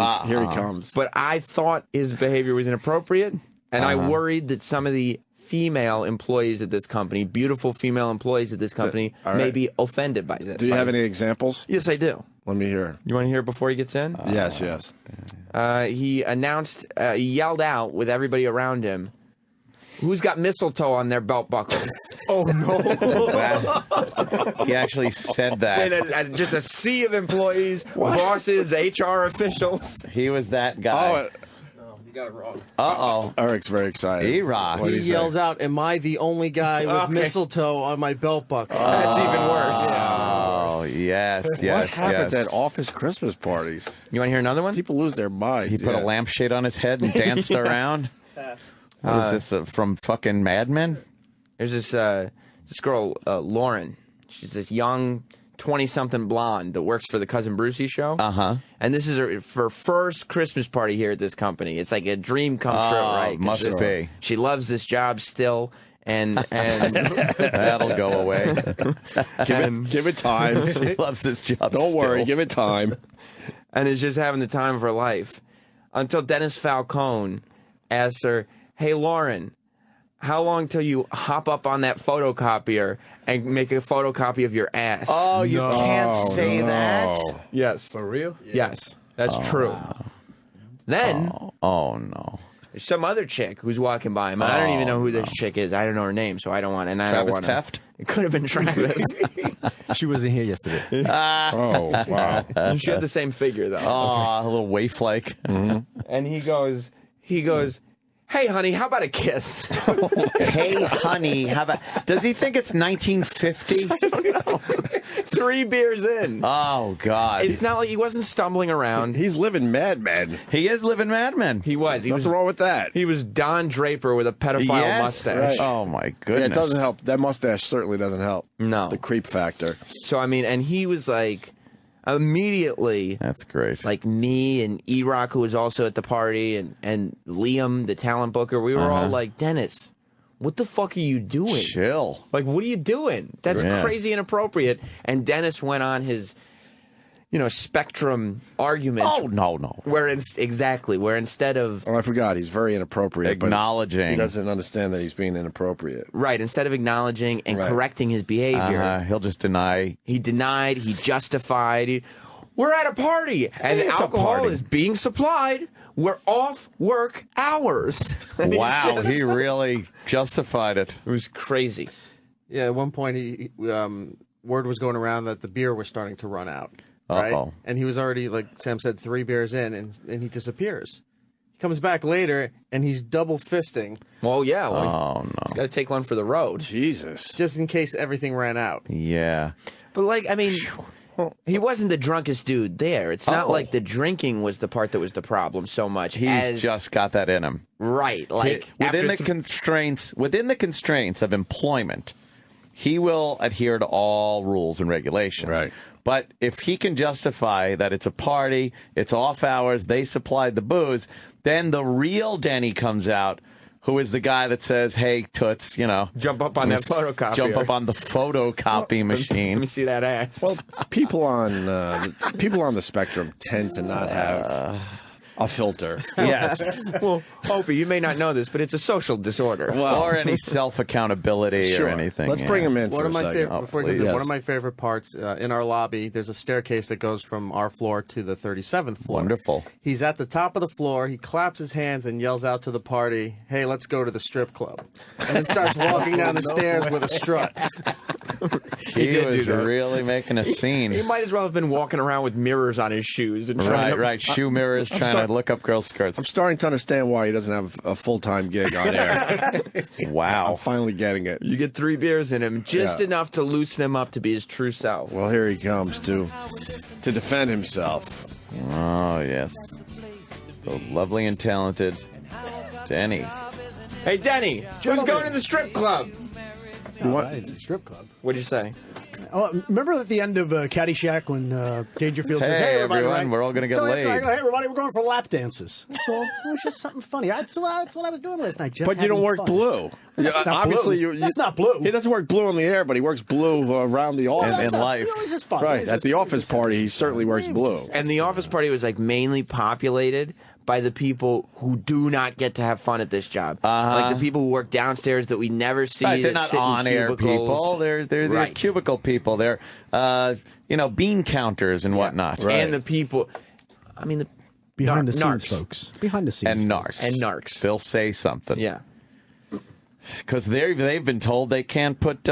Speaker 1: comes.
Speaker 3: But I thought his behavior was inappropriate, and I worried that some of the female employees at this company, beautiful female employees at this company, may be offended by this.
Speaker 1: Do you have any examples?
Speaker 3: Yes, I do.
Speaker 1: Let me hear.
Speaker 3: You want to hear it before he gets in?
Speaker 1: Yes, yes.
Speaker 3: He announced, he yelled out with everybody around him, "Who's got mistletoe on their belt buckle?"
Speaker 1: Oh, no.
Speaker 2: He actually said that.
Speaker 3: And just a sea of employees, bosses, HR officials.
Speaker 2: He was that guy.
Speaker 8: You got it wrong.
Speaker 2: Uh-oh.
Speaker 1: Eric's very excited.
Speaker 2: He rocked.
Speaker 8: He yells out, "Am I the only guy with mistletoe on my belt buckle?"
Speaker 3: That's even worse.
Speaker 2: Oh, yes, yes,
Speaker 1: What happens
Speaker 2: yes.
Speaker 1: at office Christmas parties?
Speaker 3: You want to hear another one?
Speaker 1: People lose their minds.
Speaker 2: He put a lampshade on his head and danced around. What is this, from fucking Mad Men?
Speaker 3: There's this girl, Lauren. She's this young 20-something blonde that works for the Cousin Brucey show. And this is her first Christmas party here at this company. It's like a dream come true, right?
Speaker 2: Must be.
Speaker 3: She loves this job still, and
Speaker 2: that'll go away.
Speaker 1: Give it time.
Speaker 2: She loves this job.
Speaker 1: Don't worry, give it time.
Speaker 3: And is just having the time of her life until Dennis Falcone asks her, "Hey, Lauren, how long till you hop up on that photocopier and make a photocopy of your ass?"
Speaker 2: Oh, you can't say that?
Speaker 3: Yes.
Speaker 9: For real?
Speaker 3: Yes, that's true. Then,
Speaker 2: Oh, no.
Speaker 3: there's some other chick who's walking by him. I don't even know who this chick is. I don't know her name, so I don't want. And I don't
Speaker 2: Travis
Speaker 3: want
Speaker 2: Teft?
Speaker 3: It could have been Travis.
Speaker 9: She wasn't here yesterday.
Speaker 1: Oh, wow.
Speaker 3: She had the same figure though.
Speaker 2: Oh, a little waif-like.
Speaker 3: And he goes, "Hey, honey, how about a kiss?"
Speaker 2: Hey, honey, how about... Does he think it's 1950?
Speaker 3: 3 beers in.
Speaker 2: Oh, God.
Speaker 3: It's not like he wasn't stumbling around.
Speaker 1: He's living Mad Men.
Speaker 2: He is living Mad Men.
Speaker 3: He was.
Speaker 1: What's wrong with that?
Speaker 3: He was Don Draper with a pedophile
Speaker 2: Yes,
Speaker 3: mustache.
Speaker 1: right.
Speaker 2: Oh, my goodness.
Speaker 1: Yeah, it doesn't help. That mustache certainly doesn't help.
Speaker 3: No.
Speaker 1: The creep factor.
Speaker 3: So, I mean, and he was like, immediately,
Speaker 2: That's great.
Speaker 3: like me and E-Rock, who was also at the party, and Liam, the talent booker, we were all like, "Dennis, what the fuck are you doing?
Speaker 2: Chill.
Speaker 3: Like, what are you doing? That's
Speaker 2: Yeah.
Speaker 3: crazy inappropriate." And Dennis went on his, Spectrum arguments.
Speaker 2: Oh, no.
Speaker 3: Where instead of
Speaker 1: Oh, I forgot. He's very inappropriate. but
Speaker 2: Acknowledging.
Speaker 1: He doesn't understand that he's being inappropriate.
Speaker 3: instead of acknowledging and
Speaker 1: Right.
Speaker 3: correcting his behavior,
Speaker 2: He'll just deny.
Speaker 3: he denied, he justified. We're at a party, and
Speaker 2: It's a
Speaker 3: alcohol
Speaker 2: party.
Speaker 3: is being supplied. We're off work hours. And
Speaker 2: Wow,
Speaker 3: just-
Speaker 2: he really justified it.
Speaker 3: It was crazy.
Speaker 8: Yeah, at one point, word was going around that the beer was starting to run out. Right?
Speaker 2: Uh-oh.
Speaker 8: And he was already, like Sam said, 3 beers in, and he disappears. He comes back later, and he's double fisting
Speaker 3: Well, yeah. Well,
Speaker 2: Oh, no.
Speaker 3: he's got to take one for the road.
Speaker 1: Jesus.
Speaker 8: just in case everything ran out.
Speaker 2: Yeah.
Speaker 3: But, like, I mean, he wasn't the drunkest dude there. It's not
Speaker 2: Oh.
Speaker 3: like the drinking was the part that was the problem so much.
Speaker 2: He's just got that in him.
Speaker 3: right. Like
Speaker 2: within
Speaker 3: after
Speaker 2: the constraints of employment, he will adhere to all rules and regulations.
Speaker 1: Right.
Speaker 2: But if he can justify that it's a party, it's off hours, they supplied the booze, then the real Denny comes out, who is the guy that says, "Hey, toots,
Speaker 3: jump up on that photocopier.
Speaker 2: jump up on the photocopy
Speaker 3: Let
Speaker 2: machine."
Speaker 3: me see that ass.
Speaker 1: Well, people on the spectrum tend to not have A filter.
Speaker 2: Yes.
Speaker 3: Well, Opie, you may not know this, but it's a social disorder.
Speaker 2: Or any self-accountability
Speaker 1: Sure.
Speaker 2: or anything.
Speaker 1: Let's bring him in
Speaker 8: One
Speaker 1: for
Speaker 8: of
Speaker 1: a
Speaker 8: my
Speaker 1: second.
Speaker 8: favorite, before he comes in,
Speaker 1: Yes.
Speaker 8: one of my favorite parts in our lobby. There's a staircase that goes from our floor to the 37th floor.
Speaker 2: Wonderful.
Speaker 8: He's at the top of the floor. He claps his hands and yells out to the party, "Hey, let's go to the strip club!" And then starts walking down the stairs with a strut.
Speaker 2: He
Speaker 3: did
Speaker 2: was
Speaker 3: do that.
Speaker 2: really making a scene.
Speaker 3: He might as well have been walking around with mirrors on his shoes. And
Speaker 2: Right. Shoe mirrors trying to look up girls' skirts.
Speaker 1: I'm starting to understand why he doesn't have a full-time gig on air.
Speaker 2: Wow.
Speaker 1: I'm finally getting it.
Speaker 3: You get 3 beers in him, just
Speaker 1: Yeah.
Speaker 3: enough to loosen him up to be his true self.
Speaker 1: Well, here he comes to defend himself.
Speaker 2: Oh, yes. The lovely and talented Denny.
Speaker 3: Hey, Denny, who's going to the strip club?
Speaker 1: What?
Speaker 9: It's a strip club.
Speaker 3: What'd you say?
Speaker 9: Oh, remember at the end of Caddyshack when Dangerfield says,
Speaker 2: Hey,
Speaker 9: "Hey, everybody,
Speaker 2: everyone,
Speaker 9: right?"
Speaker 2: we're all gonna get
Speaker 9: so after I
Speaker 2: laid.
Speaker 9: go, "Hey, everybody, we're going for lap dances." So it was just something funny. That's what I was doing last night. Just
Speaker 1: But you don't
Speaker 9: having
Speaker 1: work
Speaker 9: fun.
Speaker 1: blue.
Speaker 9: That's not
Speaker 1: Obviously,
Speaker 9: blue. That's not blue.
Speaker 1: He doesn't work blue in the air, but he works blue around the office.
Speaker 2: In life.
Speaker 9: You know, it's just fun.
Speaker 1: Right.
Speaker 9: It's
Speaker 1: At
Speaker 9: just-
Speaker 1: the
Speaker 9: it's
Speaker 1: office
Speaker 9: just-
Speaker 1: party, he certainly works blue.
Speaker 3: And the office party was like mainly populated by the people who do not get to have fun at this job. Like the people who work downstairs that we never see.
Speaker 2: Right, they're
Speaker 3: that
Speaker 2: not
Speaker 3: sit in
Speaker 2: on-air
Speaker 3: cubicles.
Speaker 2: people. They're
Speaker 3: Right.
Speaker 2: cubicle people. They're bean counters and whatnot.
Speaker 3: And the people, I mean, the
Speaker 9: behind the
Speaker 3: narcs.
Speaker 9: scenes, folks. Behind the scenes,
Speaker 2: And
Speaker 9: folks.
Speaker 2: narcs.
Speaker 3: And narcs.
Speaker 2: They'll say something.
Speaker 3: Yeah.
Speaker 2: Because they've been told they can't put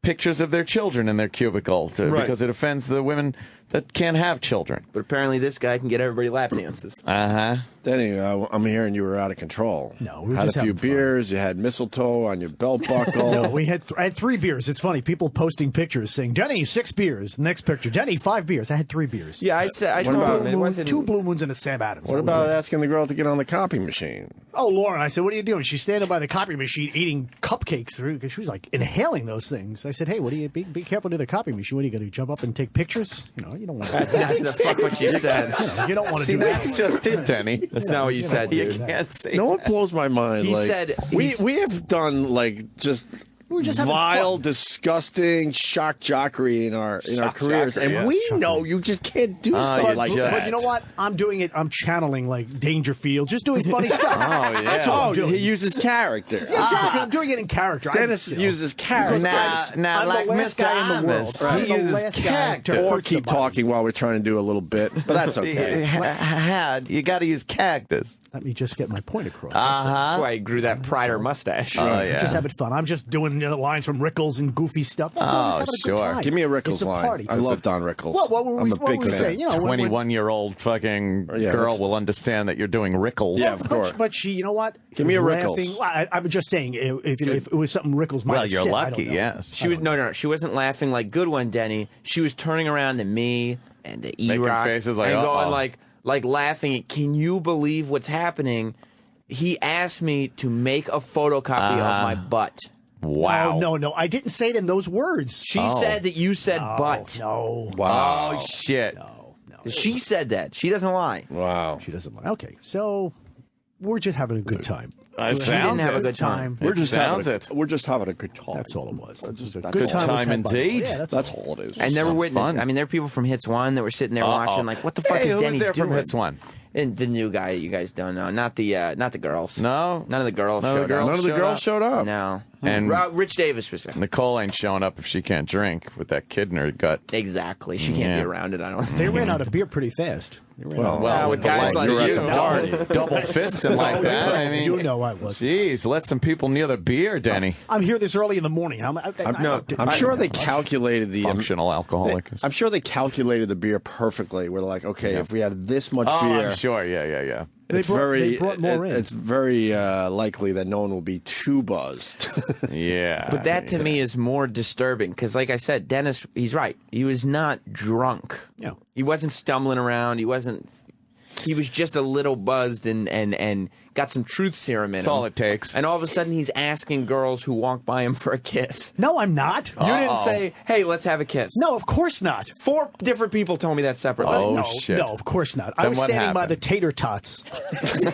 Speaker 2: pictures of their children in their cubicle
Speaker 3: Right.
Speaker 2: because it offends the women that can't have children.
Speaker 3: But apparently this guy can get everybody lap dances.
Speaker 2: Uh-huh.
Speaker 1: Denny, I'm hearing you were out of control.
Speaker 9: No, we were
Speaker 1: had
Speaker 9: just
Speaker 1: a few
Speaker 9: having fun.
Speaker 1: beers. You had mistletoe on your belt buckle.
Speaker 9: No, I had 3 beers. It's funny. People posting pictures saying, "Denny, 6 beers." Next picture, "Denny, 5 beers." I had 3 beers.
Speaker 3: Yeah, I
Speaker 1: What
Speaker 3: told
Speaker 1: about-
Speaker 3: him it wasn't.
Speaker 9: 2 Blue Moons and a Sam Adams.
Speaker 1: What
Speaker 9: That was
Speaker 1: about
Speaker 9: it.
Speaker 1: asking the girl to get on the copy machine?
Speaker 9: Oh, Lauren, I said, "What are you doing?" She's standing by the copy machine eating cupcakes through because she was like inhaling those things. I said, "Hey, what do you be careful to the copy machine? What are you going to jump up and take pictures? You know, you don't want to.
Speaker 3: That's not the fuck what you said.
Speaker 9: You don't want to
Speaker 2: See,
Speaker 9: do
Speaker 2: that's
Speaker 9: that."
Speaker 2: just it, Denny.
Speaker 3: That's not what you said,
Speaker 2: You
Speaker 3: dude.
Speaker 2: can't say
Speaker 1: No, it blows my mind.
Speaker 3: He
Speaker 1: like,
Speaker 3: said
Speaker 1: we
Speaker 3: he's-
Speaker 1: have done like just
Speaker 9: were just having
Speaker 1: vile,
Speaker 9: fun.
Speaker 1: disgusting shock jockery in our careers,
Speaker 2: jockery,
Speaker 1: and
Speaker 2: yeah.
Speaker 1: we know you just can't do stuff
Speaker 2: you
Speaker 1: like
Speaker 2: just-
Speaker 1: that.
Speaker 9: But you know what? I'm doing it. I'm channeling like Dangerfield, just doing funny stuff.
Speaker 2: Oh, yeah.
Speaker 9: That's all I'm
Speaker 1: Oh,
Speaker 9: doing.
Speaker 1: he uses character.
Speaker 9: Yeah, exactly. I'm doing it in character.
Speaker 1: Dennis uses character.
Speaker 2: Now,
Speaker 9: I'm
Speaker 2: like
Speaker 9: the last
Speaker 2: Mr.
Speaker 9: guy in the world.
Speaker 2: Amos,
Speaker 9: I'm
Speaker 2: he
Speaker 9: the
Speaker 2: uses
Speaker 9: last guy
Speaker 2: character.
Speaker 9: to
Speaker 1: Or
Speaker 9: hurt
Speaker 1: keep
Speaker 9: somebody.
Speaker 1: talking while we're trying to do a little bit, but that's okay.
Speaker 2: You got to use characters.
Speaker 9: Let me just get my point across.
Speaker 3: That's why he grew that Prider mustache.
Speaker 2: Oh, yeah.
Speaker 9: Just having fun. I'm just doing lines from Rickles and goofy stuff. That's all. Just having a good
Speaker 2: sure.
Speaker 9: time.
Speaker 1: Give me a Rickles
Speaker 9: it's a
Speaker 1: line.
Speaker 9: Party.
Speaker 1: I love Don Rickles.
Speaker 9: What were we,
Speaker 1: I'm a
Speaker 9: what
Speaker 1: big
Speaker 9: were we
Speaker 1: fan.
Speaker 9: saying? You know, when-
Speaker 2: 21-year-old fucking
Speaker 1: Yeah,
Speaker 2: girl
Speaker 1: that's-
Speaker 2: will understand that you're doing Rickles.
Speaker 1: Yeah, of course.
Speaker 9: But she, you know what?
Speaker 1: Give me a
Speaker 9: was
Speaker 1: Rickles.
Speaker 9: laughing. Well, I'm just saying, if it was something Rickles might
Speaker 2: Well,
Speaker 9: have
Speaker 2: you're
Speaker 9: said, I
Speaker 2: lucky,
Speaker 9: don't know.
Speaker 2: yes.
Speaker 3: She was no. She wasn't laughing like good one, Denny. She was turning around to me and to
Speaker 2: Making
Speaker 3: E-Rock
Speaker 2: faces like,
Speaker 3: and going
Speaker 2: uh-oh.
Speaker 3: like laughing. At, can you believe what's happening? He asked me to make a photocopy of my butt.
Speaker 2: Wow.
Speaker 9: No. I didn't say it in those words.
Speaker 3: She said that you said butt.
Speaker 9: No.
Speaker 1: Wow.
Speaker 2: Oh, shit.
Speaker 9: No.
Speaker 3: She said that. She doesn't lie.
Speaker 1: Wow.
Speaker 9: She doesn't lie. Okay, so we're just having a good time.
Speaker 2: It
Speaker 3: She
Speaker 2: sounds
Speaker 3: didn't have a
Speaker 2: it.
Speaker 3: good time.
Speaker 1: We're
Speaker 2: It
Speaker 1: just
Speaker 2: sounds
Speaker 1: having
Speaker 2: it.
Speaker 1: we're just having a good time.
Speaker 9: That's all it was.
Speaker 1: That's
Speaker 9: a
Speaker 1: all
Speaker 9: good
Speaker 1: it
Speaker 9: time.
Speaker 2: Time
Speaker 9: was had by the way.
Speaker 2: indeed.
Speaker 9: Yeah,
Speaker 1: That's all it is.
Speaker 3: And there were witnesses.
Speaker 2: fun.
Speaker 3: I mean, there were people from Hits One that were sitting there watching, like, what the fuck
Speaker 2: hey,
Speaker 3: is
Speaker 2: who
Speaker 3: Denny
Speaker 2: was there
Speaker 3: doing?
Speaker 2: from Hits One?
Speaker 3: And the new guy you guys don't know, not the girls.
Speaker 2: No?
Speaker 3: None of the girls
Speaker 2: None of the
Speaker 3: showed
Speaker 2: girls
Speaker 3: up.
Speaker 1: None of the
Speaker 2: showed
Speaker 1: girls
Speaker 2: up.
Speaker 1: showed up.
Speaker 3: No.
Speaker 2: And-
Speaker 3: Rich Davis was there.
Speaker 2: Nicole ain't showing up if she can't drink with that kid in her gut.
Speaker 3: Exactly. She can't
Speaker 2: Yeah.
Speaker 3: be around it, I don't
Speaker 9: They
Speaker 3: think.
Speaker 9: ran out of beer pretty fast. They ran out of-
Speaker 2: Well,
Speaker 3: with
Speaker 2: the
Speaker 3: guys
Speaker 2: legs
Speaker 3: like
Speaker 2: you're at
Speaker 3: you.
Speaker 2: the party. Double fisting like that. I mean,
Speaker 9: you know I was.
Speaker 2: Jeez, let some people near the beer, Denny.
Speaker 9: I'm here this early in the morning.
Speaker 1: I'm sure they calculated the
Speaker 2: Functional alcoholic.
Speaker 1: I'm sure they calculated the beer perfectly. We're like, okay, if we have this much
Speaker 2: Oh,
Speaker 1: beer,
Speaker 2: I'm sure. Yeah.
Speaker 1: it's
Speaker 9: they brought more in.
Speaker 1: It's very likely that no one will be too buzzed.
Speaker 2: Yeah.
Speaker 3: But that to me is more disturbing because, like I said, Dennis, he's right. He was not drunk.
Speaker 9: Yeah.
Speaker 3: He wasn't stumbling around. He was just a little buzzed and got got some truth serum in
Speaker 2: That's
Speaker 3: him.
Speaker 2: all it takes.
Speaker 3: And all of a sudden, he's asking girls who walk by him for a kiss.
Speaker 9: No, I'm not.
Speaker 3: You didn't say, "Hey, let's have a kiss."
Speaker 9: No, of course not.
Speaker 3: 4 different people told me that separately.
Speaker 2: Oh,
Speaker 9: no,
Speaker 2: shit.
Speaker 9: no, of course not. I
Speaker 2: Then
Speaker 9: was
Speaker 2: what
Speaker 9: standing by
Speaker 2: happened?
Speaker 9: the tater tots,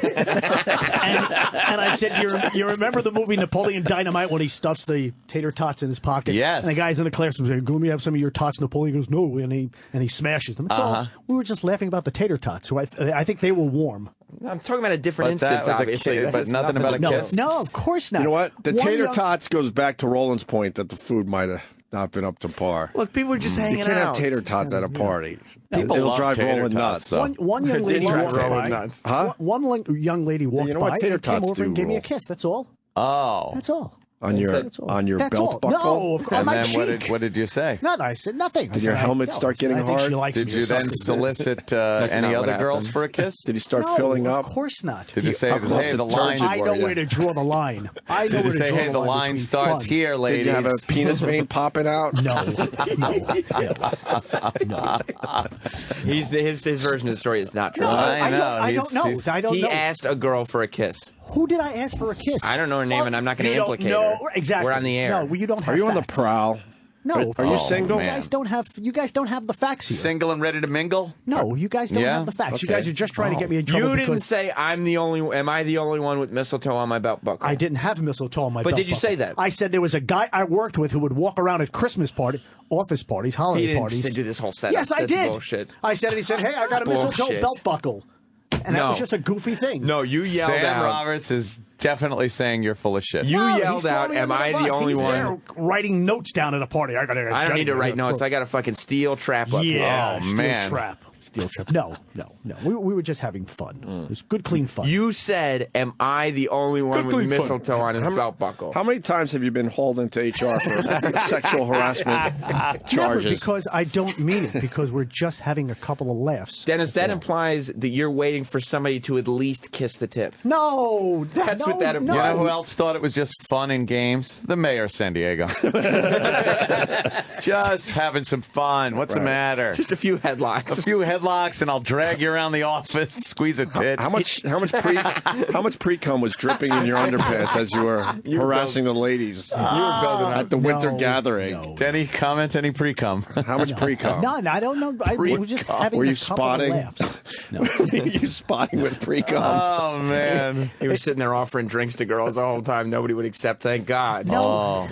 Speaker 9: and I said, "You remember the movie Napoleon Dynamite when he stuffs the tater tots in his pocket?"
Speaker 2: Yes.
Speaker 9: And the guys in the classroom saying, "Let me have some of your tots." Napoleon goes, "No," and he smashes them. So we were just laughing about the tater tots. So I think they were warm.
Speaker 3: I'm talking about a different
Speaker 2: But that
Speaker 3: instance,
Speaker 2: was a
Speaker 3: obviously.
Speaker 2: kid,
Speaker 3: That
Speaker 2: but
Speaker 3: has
Speaker 2: nothing about a
Speaker 9: No,
Speaker 2: kiss?
Speaker 9: no, of course not.
Speaker 1: You know what? The
Speaker 9: One
Speaker 1: tater
Speaker 9: young-
Speaker 1: tots goes back to Roland's point that the food might have not been up to par.
Speaker 3: Look, people were just hanging
Speaker 1: You can't
Speaker 3: out.
Speaker 1: have tater tots at a party.
Speaker 2: People
Speaker 1: It'll
Speaker 2: love
Speaker 1: drive
Speaker 2: tater
Speaker 1: Roland
Speaker 2: tots,
Speaker 1: nuts.
Speaker 2: though.
Speaker 9: One young lady
Speaker 3: drive
Speaker 9: walked
Speaker 3: Roland
Speaker 9: by.
Speaker 3: nuts.
Speaker 1: Huh?
Speaker 9: One young lady walked
Speaker 1: You know what
Speaker 9: by
Speaker 1: tater
Speaker 9: and came
Speaker 1: tots
Speaker 9: over and
Speaker 1: do,
Speaker 9: gave me a
Speaker 1: Roll?
Speaker 9: kiss. That's all.
Speaker 2: Oh.
Speaker 9: That's all.
Speaker 1: On your
Speaker 9: That's all. That's
Speaker 1: belt
Speaker 9: all.
Speaker 1: buckle?
Speaker 9: No, of course.
Speaker 2: And
Speaker 9: my
Speaker 2: then
Speaker 9: cheek.
Speaker 2: what did you say?
Speaker 9: No, I said nothing.
Speaker 1: Did your helmet start getting
Speaker 9: I think
Speaker 1: hard?
Speaker 9: she likes
Speaker 2: Did
Speaker 9: me
Speaker 2: you
Speaker 9: or
Speaker 2: then
Speaker 9: something.
Speaker 2: solicit
Speaker 3: That's
Speaker 2: any
Speaker 3: not what
Speaker 2: other girls
Speaker 3: happened.
Speaker 2: for a kiss?
Speaker 1: Did you start
Speaker 9: No,
Speaker 1: filling up?
Speaker 9: Of course not.
Speaker 2: Did you say,
Speaker 1: How close
Speaker 2: hey,
Speaker 1: to
Speaker 2: the
Speaker 1: turgid
Speaker 2: line?
Speaker 9: I know
Speaker 1: were you?
Speaker 9: where to draw the line. I know
Speaker 2: Did you
Speaker 9: where to
Speaker 2: say,
Speaker 9: draw
Speaker 2: hey, the line
Speaker 9: between
Speaker 2: starts
Speaker 9: fun.
Speaker 2: here, ladies?
Speaker 1: Did you have a penis vein popping out?
Speaker 9: No.
Speaker 3: His version of the story is not true.
Speaker 2: I know.
Speaker 9: I don't know.
Speaker 2: He's-
Speaker 9: I don't
Speaker 3: He
Speaker 9: know.
Speaker 3: asked a girl for a kiss.
Speaker 9: Who did I ask for a kiss?
Speaker 3: I don't know her name, and I'm not going to
Speaker 9: You don't
Speaker 3: implicate
Speaker 9: know.
Speaker 3: her.
Speaker 9: Exactly.
Speaker 3: We're on the air.
Speaker 9: No, well, you don't have
Speaker 1: Are you on the
Speaker 9: facts.
Speaker 1: prowl?
Speaker 9: No.
Speaker 1: Are you
Speaker 2: Oh,
Speaker 1: single?
Speaker 2: man.
Speaker 9: You guys don't have the facts here.
Speaker 2: Single and ready to mingle?
Speaker 9: No, you guys don't
Speaker 2: Yeah?
Speaker 9: have the facts. You
Speaker 1: Okay.
Speaker 9: guys are just trying to get me in trouble.
Speaker 3: You didn't
Speaker 9: because
Speaker 3: say am I the only one with mistletoe on my belt buckle?
Speaker 9: I didn't have mistletoe on my
Speaker 3: But
Speaker 9: belt
Speaker 3: did you
Speaker 9: buckle.
Speaker 3: say that?
Speaker 9: I said there was a guy I worked with who would walk around at Christmas office parties, holiday
Speaker 3: He didn't
Speaker 9: parties.
Speaker 3: do this whole setup.
Speaker 9: Yes, I
Speaker 3: That's
Speaker 9: did.
Speaker 3: bullshit.
Speaker 9: I said it. He said, "Hey, I got a mistletoe
Speaker 3: Bullshit.
Speaker 9: belt buckle," and that
Speaker 3: No.
Speaker 9: was just a goofy thing.
Speaker 3: No, you yelled
Speaker 2: Sam
Speaker 3: out.
Speaker 2: Roberts is definitely saying you're full of shit.
Speaker 3: You
Speaker 9: No,
Speaker 3: yelled
Speaker 9: he's
Speaker 3: out,
Speaker 9: throwing me
Speaker 3: "Am
Speaker 9: under
Speaker 3: I
Speaker 9: bus.
Speaker 3: the only
Speaker 9: He's
Speaker 3: one?"
Speaker 9: there writing notes down at a party.
Speaker 3: I don't need to write notes. I got a fucking steel trap up here.
Speaker 9: Yeah,
Speaker 2: Oh,
Speaker 9: steel
Speaker 2: man.
Speaker 9: trap. Steel trap. No. We were just having fun. It was good, clean fun.
Speaker 3: You said, "Am I the only one with
Speaker 9: clean fun.
Speaker 3: mistletoe on his belt buckle?"
Speaker 1: How many times have you been hauled into HR for sexual harassment
Speaker 9: Never,
Speaker 1: charges?
Speaker 9: because I don't mean it. Because we're just having a couple of laughs.
Speaker 3: Dennis, that implies that you're waiting for somebody to at least kiss the tip.
Speaker 9: No,
Speaker 3: That's what that
Speaker 9: no,
Speaker 3: implies.
Speaker 2: You know who else thought it was just fun and games? The mayor of San Diego. Just having some fun. What's the matter?
Speaker 3: Just a few headlocks.
Speaker 2: A few headlocks, and I'll drag you around the office, squeeze a tit.
Speaker 1: How much pre-cum was dripping in your underpants as you were harassing the ladies
Speaker 3: You were building up.
Speaker 1: at the winter
Speaker 9: No,
Speaker 1: gathering?
Speaker 9: no.
Speaker 2: Any comment? Any pre-cum?
Speaker 1: How much pre-cum?
Speaker 9: None. I don't know. We were just having
Speaker 1: Were you
Speaker 9: a couple
Speaker 1: spotting?
Speaker 9: of laughs. No.
Speaker 1: You spotting with pre-cum?
Speaker 2: Oh man.
Speaker 3: He was sitting there offering drinks to girls the whole time. Nobody would accept. Thank God.
Speaker 2: Oh,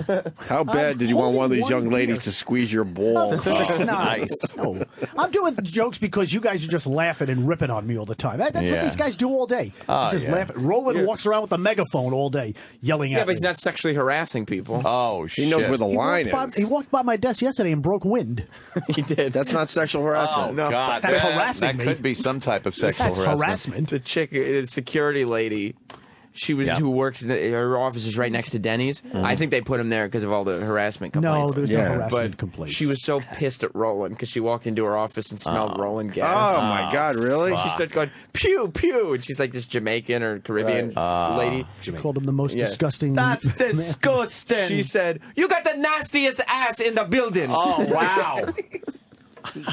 Speaker 1: How bad did you want one of these
Speaker 9: holding
Speaker 1: young
Speaker 9: one
Speaker 1: ladies
Speaker 9: beer.
Speaker 1: to squeeze your balls?
Speaker 9: Of course not.
Speaker 2: nice.
Speaker 9: No. I'm doing jokes because you guys are just laughing and ripping on me all the time. That's what
Speaker 2: Yeah.
Speaker 9: these guys do all day.
Speaker 2: Oh,
Speaker 9: just
Speaker 2: yeah.
Speaker 9: laughing. Roland walks around with a megaphone all day yelling
Speaker 3: Yeah,
Speaker 9: at
Speaker 3: but
Speaker 9: me.
Speaker 3: he's not sexually harassing people.
Speaker 2: Oh, shit.
Speaker 1: He knows where the
Speaker 9: He
Speaker 1: line
Speaker 9: walked by- He
Speaker 1: is.
Speaker 9: walked by my desk yesterday and broke wind.
Speaker 3: He did.
Speaker 1: That's not sexual
Speaker 2: Oh,
Speaker 1: harassment.
Speaker 2: God.
Speaker 9: That's
Speaker 2: that,
Speaker 9: harassing
Speaker 2: That
Speaker 9: me.
Speaker 2: could be some type of sexual
Speaker 9: That's
Speaker 2: harassment.
Speaker 9: harassment.
Speaker 3: The chick, security lady. She was
Speaker 2: Yeah.
Speaker 3: who works in her office is right next to Denny's. I think they put him there because of all the harassment complaints.
Speaker 9: No, there's
Speaker 1: Yeah,
Speaker 9: no harassment
Speaker 3: but
Speaker 9: complaints.
Speaker 3: she was so pissed at Roland because she walked into her office and smelled Roland
Speaker 1: Oh
Speaker 3: gas.
Speaker 1: my God, really?
Speaker 3: She starts going pew pew, and she's like this Jamaican or Caribbean lady.
Speaker 9: She called him the most
Speaker 3: Yeah.
Speaker 9: disgusting.
Speaker 2: That's disgusting.
Speaker 3: She said, "You got the nastiest ass in the building."
Speaker 2: Oh, wow.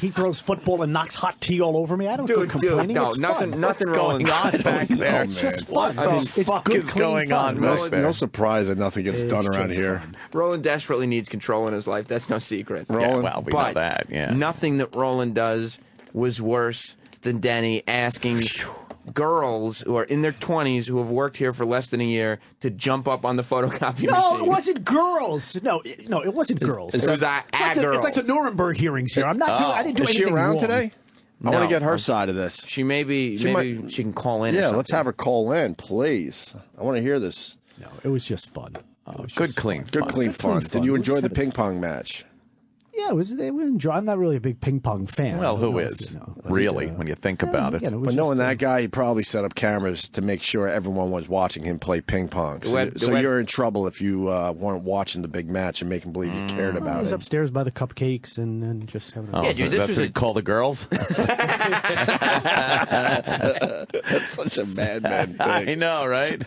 Speaker 9: He throws football and knocks hot tea all over me. I don't go
Speaker 3: dude,
Speaker 9: complaining.
Speaker 3: no,
Speaker 9: it's
Speaker 3: nothing,
Speaker 9: fun.
Speaker 3: nothing
Speaker 2: going
Speaker 3: Roland.
Speaker 2: on back there?
Speaker 9: It's just
Speaker 2: What
Speaker 9: fun.
Speaker 2: the
Speaker 9: It's
Speaker 2: fuck
Speaker 9: good,
Speaker 2: is
Speaker 9: clean
Speaker 2: going
Speaker 9: fun.
Speaker 2: on
Speaker 1: No,
Speaker 2: back there?
Speaker 1: no surprise that nothing gets done
Speaker 9: It's
Speaker 1: around
Speaker 9: just
Speaker 1: here.
Speaker 9: fun.
Speaker 3: Roland desperately needs control in his life. That's no secret.
Speaker 2: Yeah,
Speaker 1: Roland,
Speaker 2: well, we know
Speaker 3: But
Speaker 2: that, yeah.
Speaker 3: nothing that Roland does was worse than Denny asking girls who are in their 20s who have worked here for less than a year to jump up on the photocopy
Speaker 9: No,
Speaker 3: machine.
Speaker 9: it wasn't girls. No, it wasn't girls.
Speaker 3: It was girl.
Speaker 9: It's like the Nuremberg hearings here. I'm not doing. I didn't do
Speaker 1: is she
Speaker 9: anything
Speaker 1: around
Speaker 9: wrong.
Speaker 1: today? I
Speaker 3: No.
Speaker 1: want to get her side of this.
Speaker 3: She maybe she can call in. or
Speaker 1: Yeah,
Speaker 3: something.
Speaker 1: let's have her call in, please. I want to hear this.
Speaker 9: No, it was just fun.
Speaker 2: Good, clean.
Speaker 1: Good,
Speaker 2: fun.
Speaker 1: clean fun.
Speaker 9: fun.
Speaker 1: Did you
Speaker 9: We
Speaker 1: enjoy
Speaker 9: just
Speaker 1: the
Speaker 9: had
Speaker 1: ping pong match?
Speaker 9: Yeah, it was. They were enjoy. I'm not really a big ping pong fan.
Speaker 2: Well,
Speaker 9: I don't
Speaker 2: who
Speaker 9: know if
Speaker 2: is?
Speaker 9: you know, but,
Speaker 2: Really, when you think about it.
Speaker 9: yeah, was
Speaker 1: But knowing
Speaker 9: just,
Speaker 1: that guy, he probably set up cameras to make sure everyone was watching him play ping pong. So,
Speaker 3: The web-
Speaker 1: you're in trouble if you weren't watching the big match and making believe you cared
Speaker 9: I
Speaker 1: about
Speaker 9: was
Speaker 1: it.
Speaker 9: upstairs by the cupcakes and just having.
Speaker 2: Oh,
Speaker 3: Yeah, dude,
Speaker 2: so
Speaker 3: this
Speaker 2: that's
Speaker 3: was
Speaker 2: what
Speaker 3: a-
Speaker 2: you call the girls?
Speaker 1: That's such a madman
Speaker 2: I
Speaker 1: thing.
Speaker 2: know, right?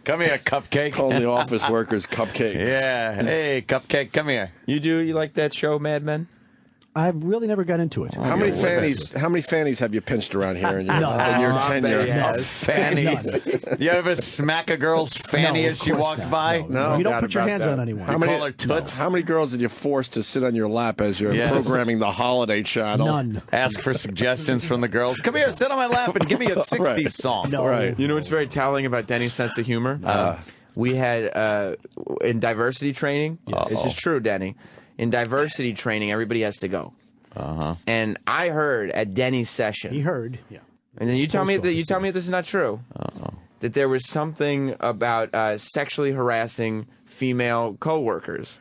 Speaker 2: Come here, cupcake.
Speaker 1: Calling the office workers cupcakes.
Speaker 2: Yeah. Hey, cupcake, come here.
Speaker 3: You like that show, Mad Men?
Speaker 9: I really never got into it.
Speaker 1: How many fannies have you pinched around here in your,
Speaker 9: None.
Speaker 1: in your
Speaker 3: I bet he
Speaker 1: tenure?
Speaker 3: has.
Speaker 2: Fannies. You ever smack a girl's fanny
Speaker 9: No,
Speaker 2: as she
Speaker 9: of course
Speaker 2: walked
Speaker 9: not.
Speaker 2: by?
Speaker 1: No,
Speaker 9: You don't
Speaker 1: doubt
Speaker 9: put your
Speaker 1: about
Speaker 9: hands
Speaker 1: that.
Speaker 9: on anyone.
Speaker 1: How
Speaker 2: You
Speaker 1: many,
Speaker 2: call her toots?
Speaker 1: how many girls did you force to sit on your lap as you're
Speaker 2: Yes.
Speaker 1: programming the holiday channel?
Speaker 9: None.
Speaker 2: Ask for suggestions from the girls. Come here, sit on my lap and give me a 60s song.
Speaker 9: No.
Speaker 1: Right.
Speaker 3: You know what's very telling about Denny's sense of humor? We had in diversity training. This is true, Denny. In diversity training, everybody has to go. And I heard at Denny's session.
Speaker 9: He heard. Yeah.
Speaker 3: And then you tell me that this is not true. That there was something about sexually harassing female coworkers,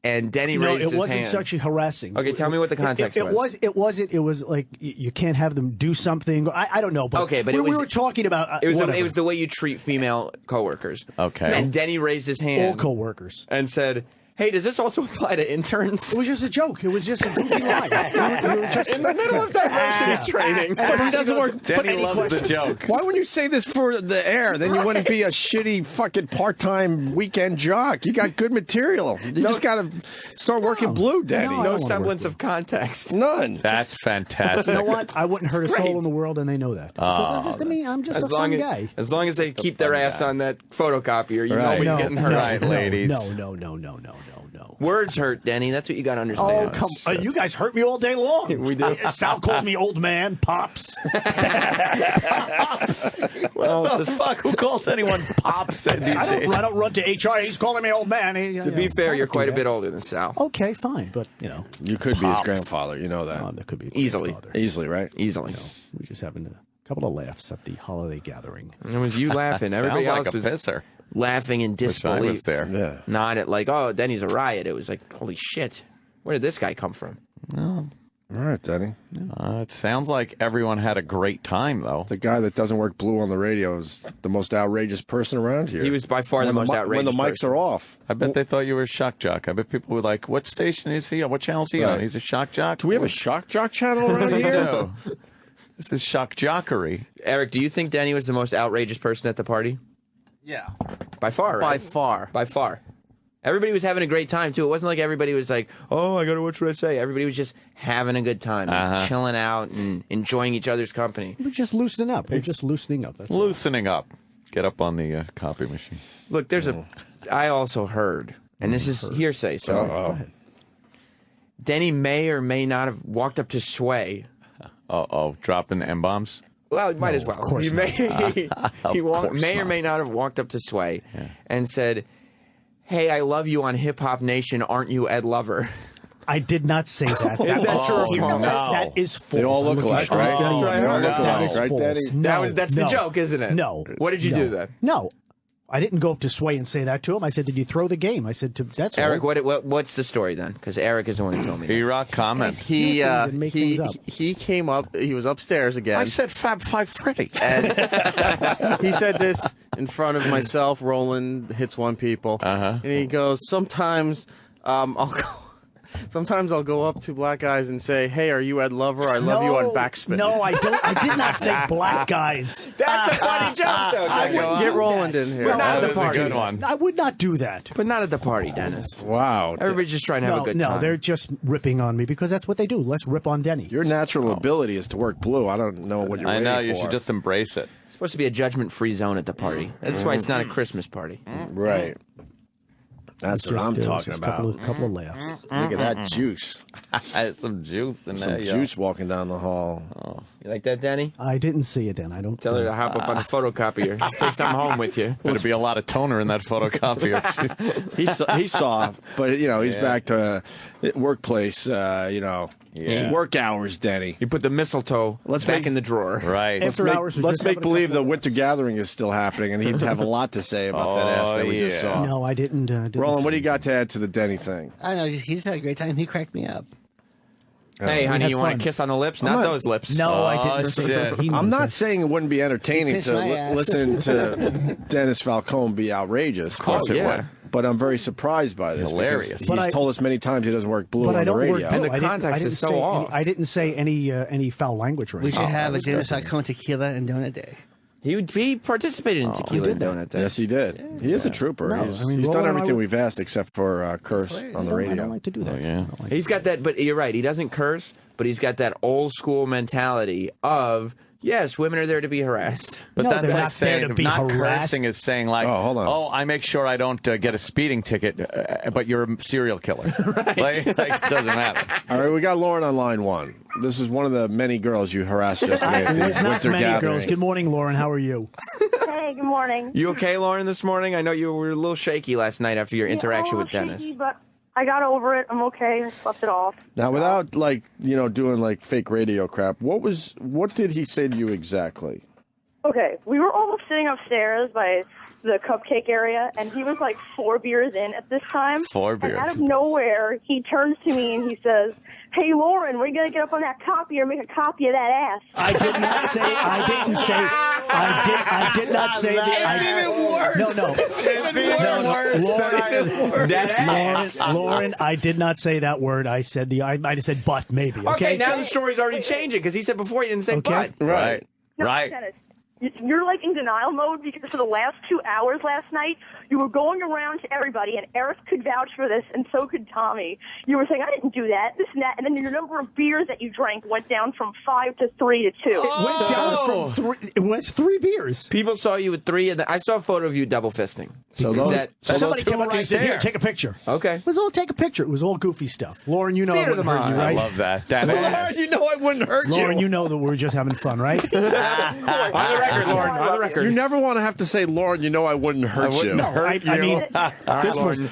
Speaker 3: and Denny raised his hand.
Speaker 9: No, it wasn't sexually harassing.
Speaker 3: Okay, tell me what the context was.
Speaker 9: It was like you can't have them do something. I don't know. But
Speaker 3: Okay, but
Speaker 9: we were talking about.
Speaker 3: It was the way you treat female coworkers.
Speaker 2: Okay.
Speaker 3: And Denny raised his hand.
Speaker 9: all coworkers.
Speaker 3: And said, "Hey, does this also apply to interns?"
Speaker 9: It was just a joke. It was just a goofy line. We were just
Speaker 3: In the middle of diversity training.
Speaker 1: But he doesn't work.
Speaker 2: Denny loves the joke.
Speaker 1: Why wouldn't you say this for the air? Then you wouldn't be a shitty fucking part-time weekend jock. You got good material. You just got to start working blue, Denny.
Speaker 9: No, I
Speaker 3: No
Speaker 9: don't wanna
Speaker 3: semblance
Speaker 9: work
Speaker 3: of context.
Speaker 1: None.
Speaker 2: That's fantastic.
Speaker 9: You know what? I wouldn't hurt a
Speaker 3: great.
Speaker 9: soul in the world, and they know that. Because I'm just a fun guy.
Speaker 3: As long as they keep their ass on that photocopier, you know
Speaker 1: Right.
Speaker 3: nobody's
Speaker 9: No,
Speaker 3: getting
Speaker 9: no,
Speaker 3: hurt.
Speaker 2: Right, ladies.
Speaker 9: No.
Speaker 3: Words hurt, Denny. That's what you got to understand.
Speaker 9: Oh, come on. You guys hurt me all day long.
Speaker 3: We do.
Speaker 9: Sal calls me old man, Pops.
Speaker 2: Well, what the fuck? Who calls anyone pops?
Speaker 9: I don't run to HR. He's calling me old man.
Speaker 3: To be fair, you're quite a bit older than Sal.
Speaker 9: Okay, fine. But,
Speaker 1: You could be his grandfather. You know that.
Speaker 9: that could be
Speaker 3: Easily.
Speaker 9: father.
Speaker 1: Easily, right?
Speaker 3: Easily.
Speaker 9: We're just having a couple of laughs at the holiday gathering.
Speaker 3: It was you laughing. Everybody
Speaker 2: Sounds
Speaker 3: else
Speaker 2: like a
Speaker 3: was
Speaker 2: pisser.
Speaker 3: laughing in
Speaker 2: Wish I
Speaker 3: disbelief.
Speaker 2: was there.
Speaker 1: Yeah.
Speaker 3: Not at like, oh, Denny's a riot. It was like, holy shit. Where did this guy come from?
Speaker 1: All right, Denny.
Speaker 2: It sounds like everyone had a great time, though.
Speaker 1: The guy that doesn't work blue on the radio is the most outrageous person around here.
Speaker 3: He was by far the most outrageous
Speaker 1: when the mics
Speaker 3: person.
Speaker 1: are off.
Speaker 2: I bet they thought you were a shock jock. I bet people were like, what station is he on? What channel is he on?
Speaker 1: Right.
Speaker 2: He's a shock jock?
Speaker 1: Do we have a shock jock channel around
Speaker 2: We
Speaker 1: here?
Speaker 2: do. This is shock jockery.
Speaker 3: Eric, do you think Denny was the most outrageous person at the party?
Speaker 8: Yeah.
Speaker 3: By far,
Speaker 8: By
Speaker 3: right?
Speaker 8: far.
Speaker 3: By far. Everybody was having a great time, too. It wasn't like everybody was like, oh, I got to watch what I say. Everybody was just having a good time, chilling out and enjoying each other's company.
Speaker 9: We're just loosening up. We're just loosening up. That's all.
Speaker 2: Loosening up. Get up on the copy machine.
Speaker 3: Look, I also heard, and this is hearsay, so Denny may or may not have walked up to Sway.
Speaker 2: Dropping M-bombs?
Speaker 3: Well, might as well.
Speaker 9: of course
Speaker 3: He may,
Speaker 2: course
Speaker 3: may or
Speaker 2: not.
Speaker 3: may not have walked up to Sway and said, hey, I love you on Hip Hop Nation. Aren't you Ed Lover?
Speaker 9: I did not say that.
Speaker 2: no.
Speaker 9: That is false.
Speaker 1: They all look
Speaker 9: I'm
Speaker 1: alike,
Speaker 9: looking
Speaker 1: right?
Speaker 9: straight at you.
Speaker 3: They all look
Speaker 9: That
Speaker 1: alike,
Speaker 9: is
Speaker 1: right,
Speaker 9: false.
Speaker 1: Daddy?
Speaker 9: No,
Speaker 3: That's the
Speaker 9: no.
Speaker 3: joke, isn't it?
Speaker 9: No.
Speaker 3: What did you do then?
Speaker 9: No. I didn't go up to Sway and say that to him. I said, did you throw the game? I said, that's
Speaker 3: Eric,
Speaker 9: all.
Speaker 3: what's the story then? Because Eric is the one who told me.
Speaker 2: B-Rock comment.
Speaker 8: He
Speaker 9: things and make things up.
Speaker 8: he came up. He was upstairs again.
Speaker 2: I said Fab Five Freddy.
Speaker 8: And he said this in front of myself. Roland hits one people, and he goes, "Sometimes I'll go up to black guys and say, hey, are you Ed Lover? I love you on backspin."
Speaker 9: No, I don't. I did not say black guys.
Speaker 3: That's a funny joke, though.
Speaker 9: I wouldn't
Speaker 8: Get
Speaker 9: do
Speaker 8: Roland
Speaker 9: that.
Speaker 8: in here.
Speaker 3: But not at
Speaker 2: That
Speaker 3: the
Speaker 2: is a
Speaker 3: party.
Speaker 2: good one.
Speaker 9: I would not do that.
Speaker 3: But not at the party, Dennis.
Speaker 1: Wow.
Speaker 3: Everybody's just trying to have a good time.
Speaker 9: No, they're just ripping on me because that's what they do. Let's rip on Denny.
Speaker 1: Your natural ability is to work blue. I don't know what you're
Speaker 2: I
Speaker 1: waiting
Speaker 2: know,
Speaker 1: for.
Speaker 2: you should just embrace it.
Speaker 3: It's supposed to be a judgment-free zone at the party. That's why it's not a Christmas party.
Speaker 1: Right. That's what I'm talking about.
Speaker 9: Couple of laughs.
Speaker 1: Look at that juice.
Speaker 2: Some juice in
Speaker 1: Some
Speaker 2: there. yo.
Speaker 1: juice walking down the hall.
Speaker 3: You like that, Danny?
Speaker 9: I didn't see it, Dan. I don't
Speaker 3: Tell her to hop up on a photocopier. Take something home with you.
Speaker 2: Better be a lot of toner in that photocopier.
Speaker 1: He saw, but he's back to workplace. Work hours, Denny.
Speaker 3: You put the mistletoe back in the drawer.
Speaker 2: Right.
Speaker 9: After hours, we're
Speaker 1: Let's
Speaker 9: just
Speaker 1: make
Speaker 9: having a
Speaker 1: believe
Speaker 9: couple
Speaker 1: the winter gathering is still happening, and he'd have a lot to say about that ass that we just saw.
Speaker 9: No, I didn't.
Speaker 1: Roland, what do you got to add to the Denny thing?
Speaker 7: I don't know. He just had a great time. He cracked me up.
Speaker 3: Hey, honey,
Speaker 9: had
Speaker 3: you want
Speaker 9: fun.
Speaker 3: a kiss on the lips? Not those lips.
Speaker 9: No, I didn't say
Speaker 2: shit.
Speaker 9: that. He
Speaker 1: I'm
Speaker 9: knows
Speaker 1: not
Speaker 9: that.
Speaker 1: saying it wouldn't be entertaining
Speaker 7: Pinch
Speaker 1: to
Speaker 7: my ass.
Speaker 1: listen to Dennis Falcone be outrageous. Of
Speaker 2: course it would.
Speaker 1: But I'm very surprised by this.
Speaker 2: Hilarious.
Speaker 1: because
Speaker 9: But
Speaker 1: He's
Speaker 9: I-
Speaker 1: told us many times he doesn't work blue
Speaker 9: But
Speaker 1: on
Speaker 9: I
Speaker 1: the
Speaker 9: don't work
Speaker 1: radio.
Speaker 9: blue.
Speaker 3: And the
Speaker 9: I didn't-
Speaker 3: context
Speaker 9: I didn't
Speaker 3: is so
Speaker 9: say
Speaker 3: off.
Speaker 9: I didn't say any foul language or
Speaker 7: We
Speaker 9: anything.
Speaker 7: should have a Dennis Falcone tequila and donut day.
Speaker 3: He participated in Tequila Donut.
Speaker 1: Yes, he did. He is a trooper.
Speaker 9: No,
Speaker 1: he's
Speaker 9: I mean,
Speaker 1: he's done
Speaker 9: Roland and I
Speaker 1: everything
Speaker 9: would-
Speaker 1: we've asked except for curse on the radio.
Speaker 9: I don't like to do that.
Speaker 2: yeah.
Speaker 3: He's got that, but you're right. He doesn't curse, but he's got that old school mentality of, yes, women are there to be harassed.
Speaker 2: But
Speaker 9: No,
Speaker 2: that's
Speaker 9: they're
Speaker 2: like
Speaker 9: not there
Speaker 2: saying
Speaker 9: to be
Speaker 2: not
Speaker 9: harassed.
Speaker 2: cursing is saying like,
Speaker 1: Oh, hold on.
Speaker 2: I make sure I don't get a speeding ticket, but you're a serial killer. Like, it doesn't matter.
Speaker 1: All right, we got Lauren on line one. This is one of the many girls you harassed yesterday at
Speaker 9: It
Speaker 1: the
Speaker 9: was not
Speaker 1: winter
Speaker 9: many
Speaker 1: gathering.
Speaker 9: girls. Good morning, Lauren. How are you?
Speaker 10: Hey, good morning.
Speaker 3: You okay, Lauren, this morning? I know you were a little shaky last night after your interaction
Speaker 10: Yeah,
Speaker 3: with Dennis.
Speaker 10: shaky, but I got over it. I'm okay. I slept it off.
Speaker 1: Now, without doing like fake radio crap, what did he say to you exactly?
Speaker 10: Okay, we were all sitting upstairs by the cupcake area, and he was like 4 beers in at this time.
Speaker 2: 4 beers.
Speaker 10: And out of nowhere, he turns to me and he says, "Hey, Lauren, we're gonna get up on that copier and make a copy of that ass."
Speaker 9: I did not say. I didn't say. I did not say that.
Speaker 3: It's even worse.
Speaker 9: No.
Speaker 3: It's even worse.
Speaker 9: Lauren, I did not say that word. I said I might have said but maybe. Okay.
Speaker 3: Okay, now the story's already changing because he said before he didn't say
Speaker 9: Okay.
Speaker 3: but.
Speaker 2: Right.
Speaker 10: No,
Speaker 2: Right.
Speaker 10: Dennis, you're like in denial mode because for the last 2 hours last night, you were going around to everybody, and Eric could vouch for this, and so could Tommy. You were saying, "I didn't do that, this and that," and then your number of beers that you drank went down from 5 to 3 to 2.
Speaker 9: Went down from 3. It was 3 beers.
Speaker 3: People saw you with 3, and I saw a photo of you double fisting.
Speaker 1: So
Speaker 3: Is
Speaker 1: those,
Speaker 3: that-
Speaker 9: Somebody
Speaker 2: too
Speaker 9: came
Speaker 2: much
Speaker 9: around and said,
Speaker 2: hair.
Speaker 9: "Here, take a picture."
Speaker 3: Okay.
Speaker 9: It was all take a picture. It was all goofy stuff. Lauren, you know
Speaker 3: Theater
Speaker 9: I wouldn't
Speaker 3: of the
Speaker 9: hurt you,
Speaker 3: mind.
Speaker 9: right?
Speaker 2: I love that. That
Speaker 1: Lauren,
Speaker 2: ass.
Speaker 1: you know I wouldn't hurt
Speaker 9: Lauren,
Speaker 1: you.
Speaker 9: you know that we're just having fun, right?
Speaker 3: On the record, Lauren. On the record.
Speaker 1: You never want to have to say, Lauren, you know I wouldn't hurt you.
Speaker 9: No, I mean,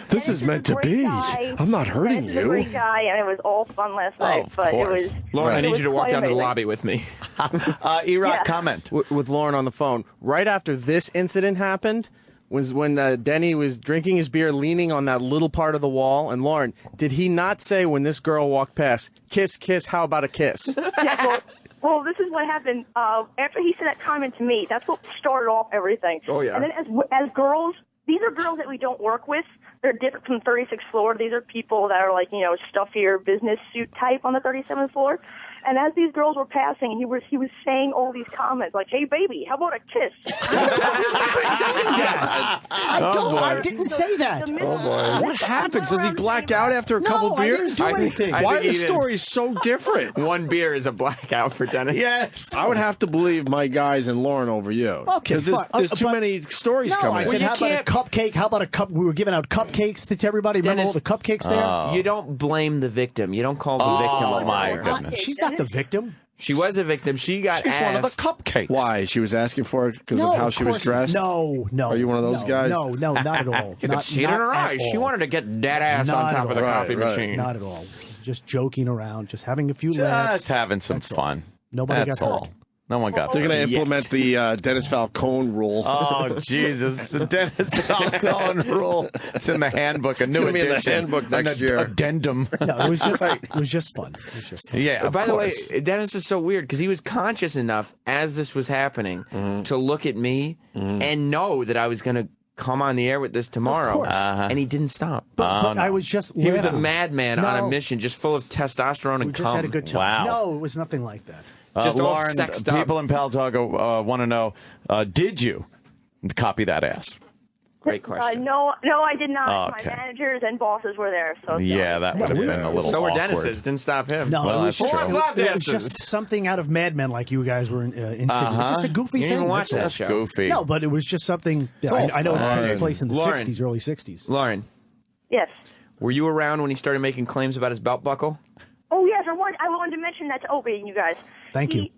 Speaker 1: This is meant to be. I'm not hurting
Speaker 10: Dennis is a great
Speaker 1: you.
Speaker 10: guy, and it was all fun last night.
Speaker 2: of
Speaker 10: But
Speaker 2: course.
Speaker 10: it was.
Speaker 3: Lauren, I
Speaker 10: it
Speaker 3: need
Speaker 10: was
Speaker 3: you to walk
Speaker 10: quite
Speaker 3: down to the
Speaker 10: amazing.
Speaker 3: lobby with me.
Speaker 2: E-Rock,
Speaker 10: Yeah.
Speaker 2: comment.
Speaker 8: With Lauren on the phone. Right after this incident happened was when Denny was drinking his beer, leaning on that little part of the wall. And Lauren, did he not say when this girl walked past, "Kiss, kiss, how about a kiss"?
Speaker 10: Yeah, well, this is what happened. After he said that comment to me, that's what started off everything.
Speaker 3: Oh, yeah.
Speaker 10: And then as girls, these are girls that we don't work with. They're different from 36th floor. These are people that are like, stuffier business suit type on the 37th floor. And as these girls were passing, he was saying all these comments like, "Hey, baby, how about a kiss?"
Speaker 9: I didn't say that.
Speaker 1: What happens? Does he black out after a couple
Speaker 9: I
Speaker 1: beers?
Speaker 9: didn't do anything.
Speaker 3: I
Speaker 1: Why
Speaker 3: think
Speaker 1: are the
Speaker 3: he did.
Speaker 1: stories so different?
Speaker 3: One beer is a blackout for Dennis.
Speaker 2: Yes.
Speaker 1: I would have to believe my guys and Lauren over you.
Speaker 9: Okay,
Speaker 1: Because
Speaker 9: fine.
Speaker 1: there's too
Speaker 9: But-
Speaker 1: many stories
Speaker 9: No,
Speaker 1: coming
Speaker 9: I
Speaker 1: in.
Speaker 9: said,
Speaker 3: you
Speaker 9: how about a
Speaker 3: can't-
Speaker 9: cupcake? How about a cup? We were giving out cupcakes to everybody. Remember
Speaker 3: Dennis-
Speaker 9: all the cupcakes there?
Speaker 3: You don't blame the victim. You don't call the victim.
Speaker 2: Oh,
Speaker 3: a
Speaker 2: my
Speaker 3: liar.
Speaker 2: goodness.
Speaker 9: She's not the victim.
Speaker 3: She was a victim. She got
Speaker 2: She's one of the
Speaker 3: asked.
Speaker 2: cupcakes.
Speaker 1: Why? She was asking for it because
Speaker 9: No,
Speaker 1: of how she was
Speaker 9: course-
Speaker 1: dressed?
Speaker 9: No.
Speaker 1: Are you one of those guys?
Speaker 9: No, not at all.
Speaker 3: You could
Speaker 9: Not-
Speaker 3: see it in
Speaker 9: not
Speaker 3: her
Speaker 9: at
Speaker 3: eyes. She
Speaker 9: all.
Speaker 3: wanted to get that ass
Speaker 9: Not
Speaker 3: on
Speaker 9: at
Speaker 3: top of the
Speaker 9: all.
Speaker 3: coffee
Speaker 1: Right, right.
Speaker 3: machine.
Speaker 9: Not at all. Just joking around, just having a few laughs.
Speaker 2: Just having some fun.
Speaker 9: Nobody
Speaker 2: That's
Speaker 9: got hurt.
Speaker 2: all. No one got
Speaker 1: They're
Speaker 2: hurt.
Speaker 1: going to implement the Dennis Falcone rule.
Speaker 2: Oh, Jesus. The Dennis Falcone rule. It's in the handbook, a new
Speaker 1: gonna be in the
Speaker 2: edition.
Speaker 1: handbook next year.
Speaker 2: Addendum.
Speaker 9: No, it was just fun. It was just fun.
Speaker 2: Yeah, of
Speaker 3: By the way,
Speaker 2: course.
Speaker 3: Dennis is so weird because he was conscious enough as this was happening to look at me and know that I was going to come on the air with this tomorrow.
Speaker 9: course.
Speaker 3: And he didn't stop.
Speaker 9: But I was just
Speaker 3: He was a
Speaker 9: laughing.
Speaker 3: madman on a
Speaker 9: No.
Speaker 3: mission, just full of testosterone
Speaker 9: We
Speaker 3: and
Speaker 9: just
Speaker 3: cum.
Speaker 9: had a good time.
Speaker 2: Wow.
Speaker 9: No, it was nothing like that.
Speaker 3: Just all
Speaker 2: Lauren,
Speaker 3: sexed up.
Speaker 2: people in Palo Alto want to know, did you copy that ass?
Speaker 3: Great question.
Speaker 10: No, I did not.
Speaker 2: Oh, okay.
Speaker 10: My managers and bosses were there. So
Speaker 2: Yeah, that would have been a little
Speaker 3: So were
Speaker 2: awkward.
Speaker 3: Dennis's. Didn't stop him.
Speaker 9: No,
Speaker 2: Well,
Speaker 9: it was
Speaker 2: that's
Speaker 9: just,
Speaker 2: true.
Speaker 3: Lap
Speaker 9: it was
Speaker 3: dances.
Speaker 9: just something out of Mad Men, like you guys were insinuating. Just a goofy
Speaker 3: You
Speaker 9: thing.
Speaker 3: didn't even watch
Speaker 9: that's all.
Speaker 3: that show.
Speaker 2: Goofy.
Speaker 9: No, but it was just something. I know it's taking place in the
Speaker 3: Lauren.
Speaker 9: 60s, early 60s.
Speaker 3: Lauren,
Speaker 10: Yes.
Speaker 3: were you around when he started making claims about his belt buckle?
Speaker 10: Oh yes, I wanted to mention that to Opie and you guys.
Speaker 9: Thank you.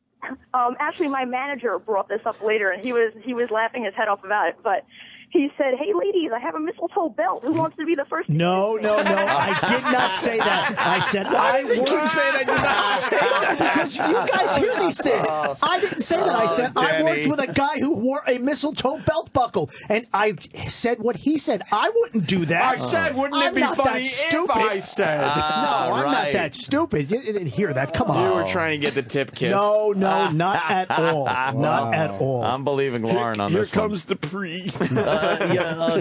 Speaker 10: Actually, my manager brought this up later, and he was laughing his head off about it. But he said, "Hey, ladies, I have a mistletoe belt. Who wants to be the first?"
Speaker 9: No. I did not say that. I said I would
Speaker 1: saying I did not say that?
Speaker 9: because you guys hear these things. I didn't say that. I said I
Speaker 2: Danny.
Speaker 9: worked with a guy who wore a mistletoe belt buckle, and I said what he said. I wouldn't do that.
Speaker 3: I said, wouldn't
Speaker 9: I'm
Speaker 3: it be
Speaker 9: not
Speaker 3: funny
Speaker 9: that stupid.
Speaker 3: if I said?
Speaker 9: No, I'm not
Speaker 2: right.
Speaker 9: that stupid. You didn't hear that. Come on.
Speaker 3: You were trying to get the tip kiss.
Speaker 9: No, not at all. Not at all.
Speaker 2: I'm believing Lauren on
Speaker 1: Here
Speaker 2: this one.
Speaker 1: comes the pre.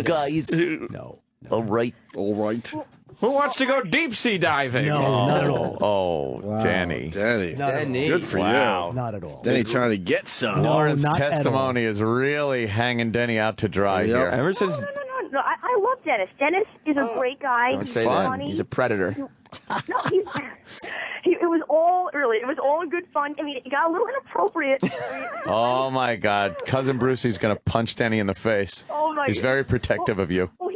Speaker 2: guys.
Speaker 9: No.
Speaker 2: All right.
Speaker 1: All right.
Speaker 3: Who wants to go deep sea diving?
Speaker 9: No, not at all.
Speaker 2: Oh, Danny.
Speaker 1: Danny.
Speaker 3: Danny.
Speaker 1: Good for
Speaker 2: Wow.
Speaker 1: you.
Speaker 9: Not at all.
Speaker 1: Danny's trying to get some.
Speaker 2: Lauren's
Speaker 9: not at
Speaker 2: testimony is really hanging Denny out to dry here.
Speaker 3: Ever since
Speaker 10: No, I love Dennis. Dennis is a great guy.
Speaker 3: don't
Speaker 10: He's
Speaker 3: say
Speaker 10: funny.
Speaker 3: that. He's a predator.
Speaker 10: No, it was all early. It was all good fun. I mean, it got a little inappropriate.
Speaker 2: Oh, my God. Cousin Brucey's going to punch Denny in the face.
Speaker 10: Oh, my
Speaker 2: He's
Speaker 10: God.
Speaker 2: very protective of you.
Speaker 10: Well,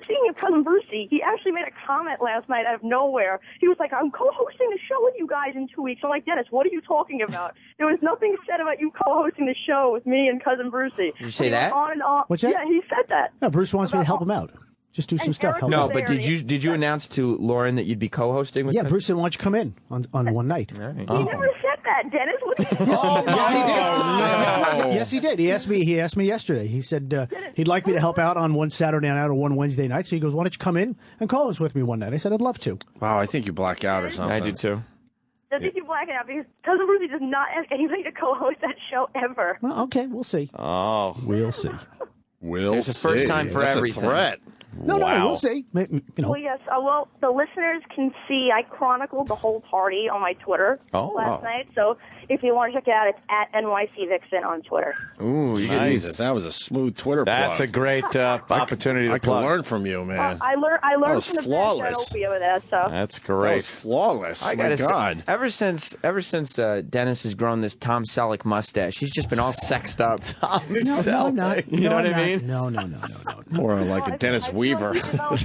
Speaker 10: speaking of Cousin Brucey, he actually made a comment last night out of nowhere. He was like, I'm co-hosting the show with you guys in 2 weeks. I'm like, Dennis, what are you talking about? There was nothing said about you co-hosting the show with me and Cousin Brucey.
Speaker 3: Did you say that?
Speaker 10: On and on.
Speaker 9: What's that?
Speaker 10: Yeah, he said that.
Speaker 9: No, Bruce wants me to help him out. Just do some stuff.
Speaker 10: Eric
Speaker 9: Help
Speaker 3: No,
Speaker 9: him.
Speaker 3: but did you announce to Lauren that you'd be co-hosting with
Speaker 9: Yeah,
Speaker 3: her?
Speaker 9: Bruce said, why don't you come in on one night?
Speaker 10: He never said that, Dennis. What
Speaker 9: Yes, he did. Yes, he did. He asked me yesterday. He said he'd like me to help out on one Saturday night or one Wednesday night. So he goes, why don't you come in and co-host with me one night? I said, I'd love to.
Speaker 1: Wow, I think you black out or something.
Speaker 3: I do too.
Speaker 10: I think you black it out because Cousin Brucey does not ask anybody to co-host that show ever.
Speaker 9: Well, okay, we'll see.
Speaker 2: Oh.
Speaker 9: We'll see.
Speaker 1: We'll
Speaker 3: It's the first
Speaker 1: see.
Speaker 3: time for
Speaker 1: That's
Speaker 3: everything.
Speaker 1: A threat.
Speaker 9: No, we'll see. You know.
Speaker 10: Well, yes. Well, the listeners can see I chronicled the whole party on my Twitter last night. So if you want to check it out, it's at NYC Vixen on Twitter.
Speaker 3: Ooh, you
Speaker 2: Nice.
Speaker 1: Jesus, that was a smooth Twitter
Speaker 2: That's
Speaker 1: plug.
Speaker 2: a great opportunity to
Speaker 1: I can
Speaker 2: plug.
Speaker 1: learn from you, man.
Speaker 10: I learned
Speaker 1: was
Speaker 10: from the
Speaker 1: flawless.
Speaker 10: Opie over there. So
Speaker 2: That's
Speaker 1: That
Speaker 2: great.
Speaker 1: was flawless.
Speaker 3: I
Speaker 1: My
Speaker 3: gotta
Speaker 1: God.
Speaker 3: say, ever since Dennis has grown this Tom Selleck mustache, he's just been all sexed up.
Speaker 9: No, I'm not.
Speaker 3: You know
Speaker 9: No,
Speaker 3: what I
Speaker 9: I'm
Speaker 3: mean?
Speaker 9: not. No.
Speaker 1: More like a Dennis Weaver.
Speaker 9: No.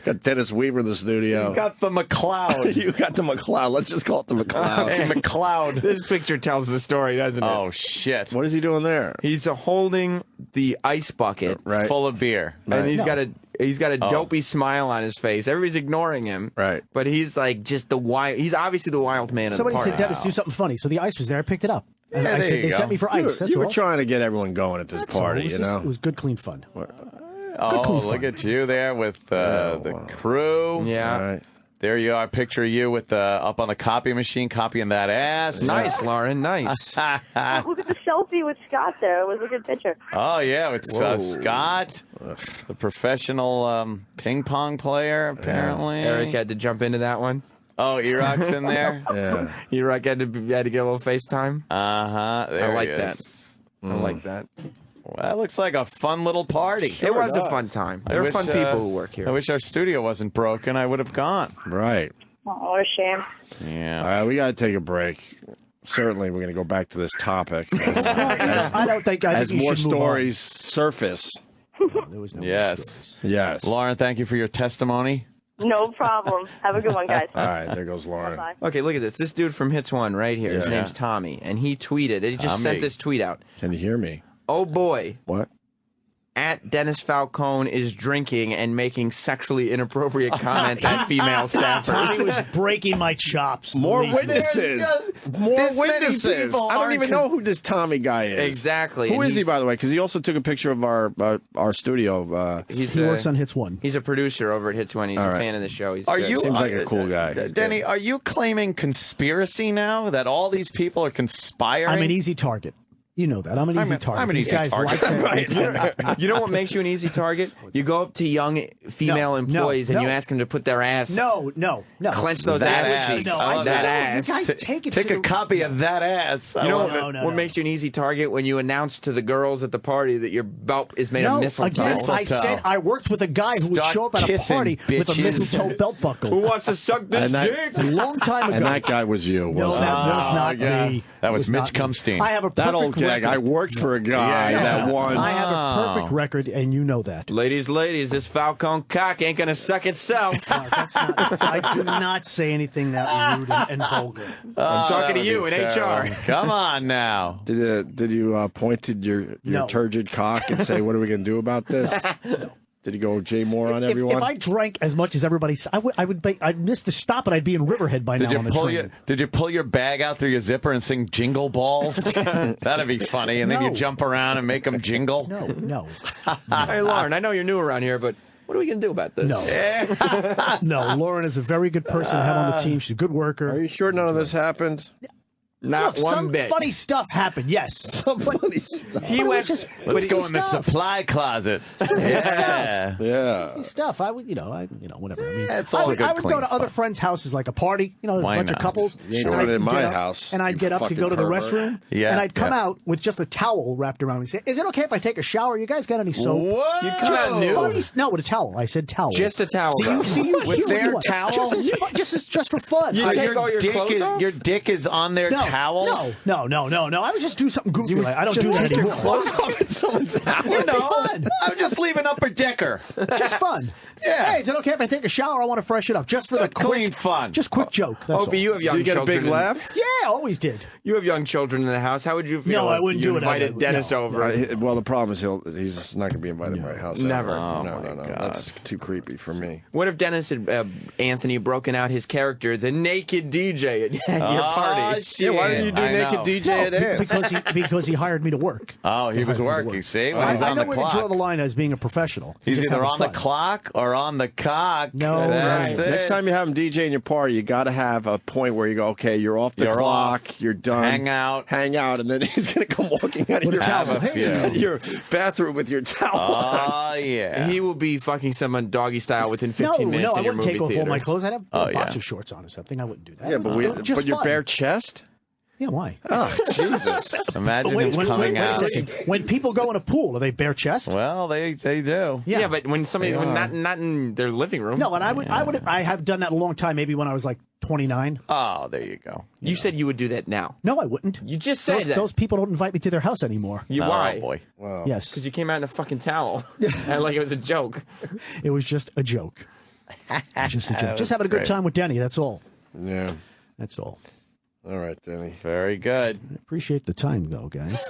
Speaker 1: Got Dennis Weaver in the studio.
Speaker 2: You got the McCloud.
Speaker 1: You got the McCloud. Let's just call it the McCloud.
Speaker 2: Hey, McCloud.
Speaker 3: This picture tells the story, doesn't it?
Speaker 2: Oh, shit.
Speaker 1: What is he doing there?
Speaker 3: He's holding the ice bucket,
Speaker 1: Right.
Speaker 2: Full of beer.
Speaker 3: and he's
Speaker 9: No.
Speaker 3: got a dopey smile on his face. Everybody's ignoring him,
Speaker 1: Right.
Speaker 3: But he's like just the wild. He's obviously the wild man of
Speaker 9: Somebody
Speaker 3: the
Speaker 9: said,
Speaker 3: party.
Speaker 9: Dennis, do something funny. So the ice was there. I picked it up. And
Speaker 2: Yeah,
Speaker 9: I
Speaker 2: there
Speaker 9: said,
Speaker 2: you
Speaker 9: they
Speaker 2: go.
Speaker 9: sent me for ice. That's
Speaker 1: You were
Speaker 9: all.
Speaker 1: trying to get everyone going at this
Speaker 9: That's all.
Speaker 1: party,
Speaker 9: It was
Speaker 1: you
Speaker 9: just-
Speaker 1: know?
Speaker 9: It was good, clean fun.
Speaker 2: Oh,
Speaker 9: clean
Speaker 2: look
Speaker 9: fun.
Speaker 2: at you there with the crew.
Speaker 3: Yeah,
Speaker 1: All right.
Speaker 2: There you are. Picture of you with up on the copy machine, copying that ass.
Speaker 3: nice, Lauren, nice.
Speaker 10: Look at the selfie with Scott there. It was a good picture.
Speaker 2: Oh, yeah. It's Scott, the professional ping pong player, apparently.
Speaker 3: Eric had to jump into that one.
Speaker 2: Oh, E-Rock's in there?
Speaker 1: Yeah.
Speaker 3: Eric had to get a little FaceTime.
Speaker 2: Uh-huh.
Speaker 3: I like that. I like that.
Speaker 2: Well, that looks like a fun little party.
Speaker 3: It was a fun time. There were fun people who work here.
Speaker 2: I wish our studio wasn't broken. I would have gone.
Speaker 1: Right.
Speaker 10: Oh, what a shame.
Speaker 2: Yeah.
Speaker 1: All right, we got to take a break. Certainly, we're going to go back to this topic
Speaker 9: I don't think. I
Speaker 1: as
Speaker 9: think you
Speaker 1: more
Speaker 9: should move on.
Speaker 1: stories surface.
Speaker 9: There was no more
Speaker 2: Yes.
Speaker 9: stories.
Speaker 1: Yes.
Speaker 2: Lauren, thank you for your testimony.
Speaker 10: No problem. Have a good one, guys.
Speaker 1: All right, there goes Lauren.
Speaker 10: Bye.
Speaker 3: Okay, look at this. This dude from Hits One right here. His
Speaker 1: Yeah.
Speaker 3: name's Tommy, and he tweeted. He just sent
Speaker 2: Tommy.
Speaker 3: this tweet out.
Speaker 1: Can you hear me?
Speaker 3: Oh boy,
Speaker 1: What?
Speaker 3: at Dennis Falcone is drinking and making sexually inappropriate comments at female
Speaker 9: Tommy
Speaker 3: staffers.
Speaker 9: was breaking my chops.
Speaker 1: More
Speaker 9: believe me.
Speaker 1: witnesses. More
Speaker 2: this many
Speaker 1: witnesses.
Speaker 2: people
Speaker 1: I don't
Speaker 2: aren't
Speaker 1: even know who this Tommy guy is.
Speaker 3: Exactly.
Speaker 1: Who
Speaker 3: and
Speaker 1: is he,
Speaker 3: he's-
Speaker 1: by the way? Because he also took a picture of our studio.
Speaker 3: He's
Speaker 9: He works on Hits One.
Speaker 3: He's a producer over at Hits One. He's
Speaker 1: All
Speaker 3: a
Speaker 1: right.
Speaker 3: fan of the show. He's
Speaker 2: Are
Speaker 3: good.
Speaker 2: you?
Speaker 1: Seems like a cool guy.
Speaker 2: Denny, are you claiming conspiracy now that all these people are conspiring?
Speaker 9: I'm an easy target. You know that. I'm an easy target.
Speaker 2: I'm an
Speaker 9: These
Speaker 2: easy
Speaker 9: guys
Speaker 2: target.
Speaker 9: like to.
Speaker 3: You know what makes you an easy target? You go up to young female
Speaker 9: No,
Speaker 3: employees and
Speaker 9: no.
Speaker 3: you ask them to put their ass,
Speaker 9: No.
Speaker 3: clench those
Speaker 2: That
Speaker 3: ass
Speaker 2: ass.
Speaker 3: cheeks.
Speaker 2: No, I love
Speaker 3: that
Speaker 2: that.
Speaker 3: ass.
Speaker 9: You guys take it.
Speaker 2: Take
Speaker 9: to
Speaker 2: a
Speaker 9: the-
Speaker 2: copy of that ass.
Speaker 3: You know
Speaker 9: No,
Speaker 3: what makes you an easy target when you announce to the girls at the party that your belt is made
Speaker 9: No,
Speaker 3: of mistletoe.
Speaker 9: again, I said I worked with a guy who would
Speaker 2: Start
Speaker 9: show up at a
Speaker 2: kissing,
Speaker 9: party with a
Speaker 2: bitches.
Speaker 9: mistletoe belt buckle.
Speaker 3: Who wants to suck this
Speaker 1: And that-
Speaker 3: dick?
Speaker 9: A long time ago.
Speaker 1: And that guy was you,
Speaker 9: No,
Speaker 1: wasn't
Speaker 9: that was not
Speaker 2: yeah.
Speaker 9: me.
Speaker 2: That was Mitch
Speaker 9: not me.
Speaker 2: Kumstein.
Speaker 9: I have a
Speaker 1: it? That old
Speaker 9: perfect
Speaker 1: gag.
Speaker 9: record.
Speaker 1: I worked for a guy
Speaker 2: Yeah.
Speaker 1: that once.
Speaker 9: I have a perfect record, and you know that.
Speaker 3: Ladies, this Falcone cock ain't gonna suck itself.
Speaker 9: That's not, I do not say anything that rude and vulgar.
Speaker 3: I'm talking to
Speaker 2: That
Speaker 3: you
Speaker 2: would
Speaker 3: in
Speaker 2: be terrible.
Speaker 3: HR.
Speaker 2: Come on now.
Speaker 1: Did you point to your
Speaker 9: No.
Speaker 1: turgid cock and say, "What are we going to do about this"? Did he go Jay Moore on everyone?
Speaker 9: If I drank as much as everybody, I'd miss the stop, and I'd be in Riverhead by
Speaker 2: Did
Speaker 9: now on the train.
Speaker 2: you pull your bag out through your zipper and sing Jingle Balls? That'd be funny. And then you
Speaker 9: No.
Speaker 2: jump around and make them jingle.
Speaker 9: No.
Speaker 3: Hey, Lauren, I know you're new around here, but what are we gonna do about this?
Speaker 9: No. No, Lauren is a very good person to have on the team. She's a good worker.
Speaker 1: Are you sure none of this happened?
Speaker 3: Not one
Speaker 9: some
Speaker 3: bit.
Speaker 9: funny stuff happened. Yes,
Speaker 1: Some funny stuff.
Speaker 3: He went.
Speaker 2: Let's go in the supply closet.
Speaker 9: Stuff.
Speaker 1: Yeah.
Speaker 9: Stuff. I would, whatever. I mean,
Speaker 2: It's all
Speaker 9: I
Speaker 2: good,
Speaker 9: would go
Speaker 2: clean
Speaker 9: to other
Speaker 2: fun.
Speaker 9: friends' houses, like a party, a
Speaker 2: Why
Speaker 9: bunch
Speaker 2: not?
Speaker 9: of couples.
Speaker 1: You ain't
Speaker 9: and
Speaker 1: doing
Speaker 9: I'd
Speaker 1: it in my
Speaker 9: get up-
Speaker 1: house,
Speaker 9: And I'd
Speaker 1: you
Speaker 9: get up to
Speaker 1: fucking
Speaker 9: go to the
Speaker 1: pervert.
Speaker 9: restroom.
Speaker 2: Yeah,
Speaker 9: And I'd come
Speaker 2: yeah.
Speaker 9: out with just a towel wrapped around me. Say, is it okay if I take a shower? You guys got any soap?
Speaker 2: What?
Speaker 3: You'd come out nude.
Speaker 9: Funny, no, with a towel. I said towel.
Speaker 3: Just a towel.
Speaker 9: See, you,
Speaker 2: With
Speaker 9: you,
Speaker 2: their
Speaker 9: you,
Speaker 2: towel?
Speaker 9: Just for fun.
Speaker 3: You
Speaker 2: So
Speaker 3: take all your clothes off?
Speaker 2: Your dick is on their towel?
Speaker 9: No. I would just do something goofy. Like, I don't do that
Speaker 1: Take your
Speaker 9: anymore.
Speaker 1: clothes off in someone's house.
Speaker 9: Fun.
Speaker 2: I'm just leaving upper decker.
Speaker 9: Just fun.
Speaker 2: Yeah.
Speaker 9: Hey, is it okay if I take a shower? I want to freshen up. Just for the
Speaker 2: Clean
Speaker 9: quick
Speaker 2: fun.
Speaker 9: Just quick joke. That's
Speaker 3: Opie,
Speaker 9: all.
Speaker 3: you have young
Speaker 1: Do you get a
Speaker 3: children.
Speaker 1: big laugh?
Speaker 9: Yeah, always did.
Speaker 3: You have young children in the house. How would you feel?
Speaker 9: No, I
Speaker 3: if
Speaker 9: wouldn't
Speaker 3: you
Speaker 9: do it.
Speaker 3: Invited Dennis over.
Speaker 1: Well, the problem is he's not going to be invited to my house.
Speaker 3: Never.
Speaker 1: ever.
Speaker 2: Oh,
Speaker 1: No.
Speaker 2: my God.
Speaker 1: That's too creepy for me.
Speaker 3: What if Dennis had Anthony broken out his character, the naked DJ, at your party?
Speaker 2: Shit.
Speaker 1: Yeah, why didn't you do
Speaker 2: I
Speaker 1: naked
Speaker 2: know.
Speaker 1: DJ at Ants?
Speaker 9: Because he hired me to work.
Speaker 2: Oh, he was working. See, when he's
Speaker 9: I
Speaker 2: on
Speaker 9: know
Speaker 2: the
Speaker 9: where to draw
Speaker 2: clock.
Speaker 9: the line as being a professional.
Speaker 2: He's
Speaker 9: Just
Speaker 2: either
Speaker 9: having
Speaker 2: on the
Speaker 9: fun.
Speaker 2: clock or on the cock.
Speaker 9: No,
Speaker 2: That's
Speaker 9: right.
Speaker 2: it.
Speaker 1: Next time you have him DJ in your party, you got to have a point where you go, okay, you're off the
Speaker 2: You're
Speaker 1: clock,
Speaker 2: off.
Speaker 1: you're done.
Speaker 2: Hang out.
Speaker 1: And then he's going to come walking out of
Speaker 9: With a
Speaker 1: your
Speaker 9: towel.
Speaker 1: house,
Speaker 2: Hey.
Speaker 1: out of your bathroom with your towel on.
Speaker 2: Oh, yeah.
Speaker 3: He will be fucking someone doggy style within 15 minutes
Speaker 9: I
Speaker 3: in your
Speaker 9: wouldn't take
Speaker 3: movie
Speaker 9: off
Speaker 3: theater.
Speaker 9: all my clothes. I'd have
Speaker 2: Oh, yeah.
Speaker 9: boxer shorts on or something. I wouldn't do that.
Speaker 1: Yeah, but
Speaker 9: Just
Speaker 1: your
Speaker 9: fun.
Speaker 1: bare chest?
Speaker 9: Yeah, why?
Speaker 1: Oh, Jesus.
Speaker 2: Imagine
Speaker 9: Wait,
Speaker 2: him coming
Speaker 9: wait a
Speaker 2: out.
Speaker 9: second. When people go in a pool, are they bare chest?
Speaker 2: Well, they do.
Speaker 3: Yeah, but when somebody when not in their living room.
Speaker 9: No, and I have done that a long time. Maybe when I was like 29.
Speaker 2: Oh, there you go.
Speaker 3: You said you would do that now.
Speaker 9: No, I wouldn't.
Speaker 3: You just said that.
Speaker 9: Those people don't invite me to their house anymore.
Speaker 3: Why?
Speaker 2: Oh, boy.
Speaker 9: Yes,
Speaker 3: Because you came out in a fucking towel. And like it was a joke.
Speaker 9: it was just a joke. Just a joke. Just having a good
Speaker 2: great.
Speaker 9: time with Denny. That's all.
Speaker 1: Yeah.
Speaker 9: That's all.
Speaker 1: All right, Denny.
Speaker 2: Very good.
Speaker 9: Appreciate the time, though, guys.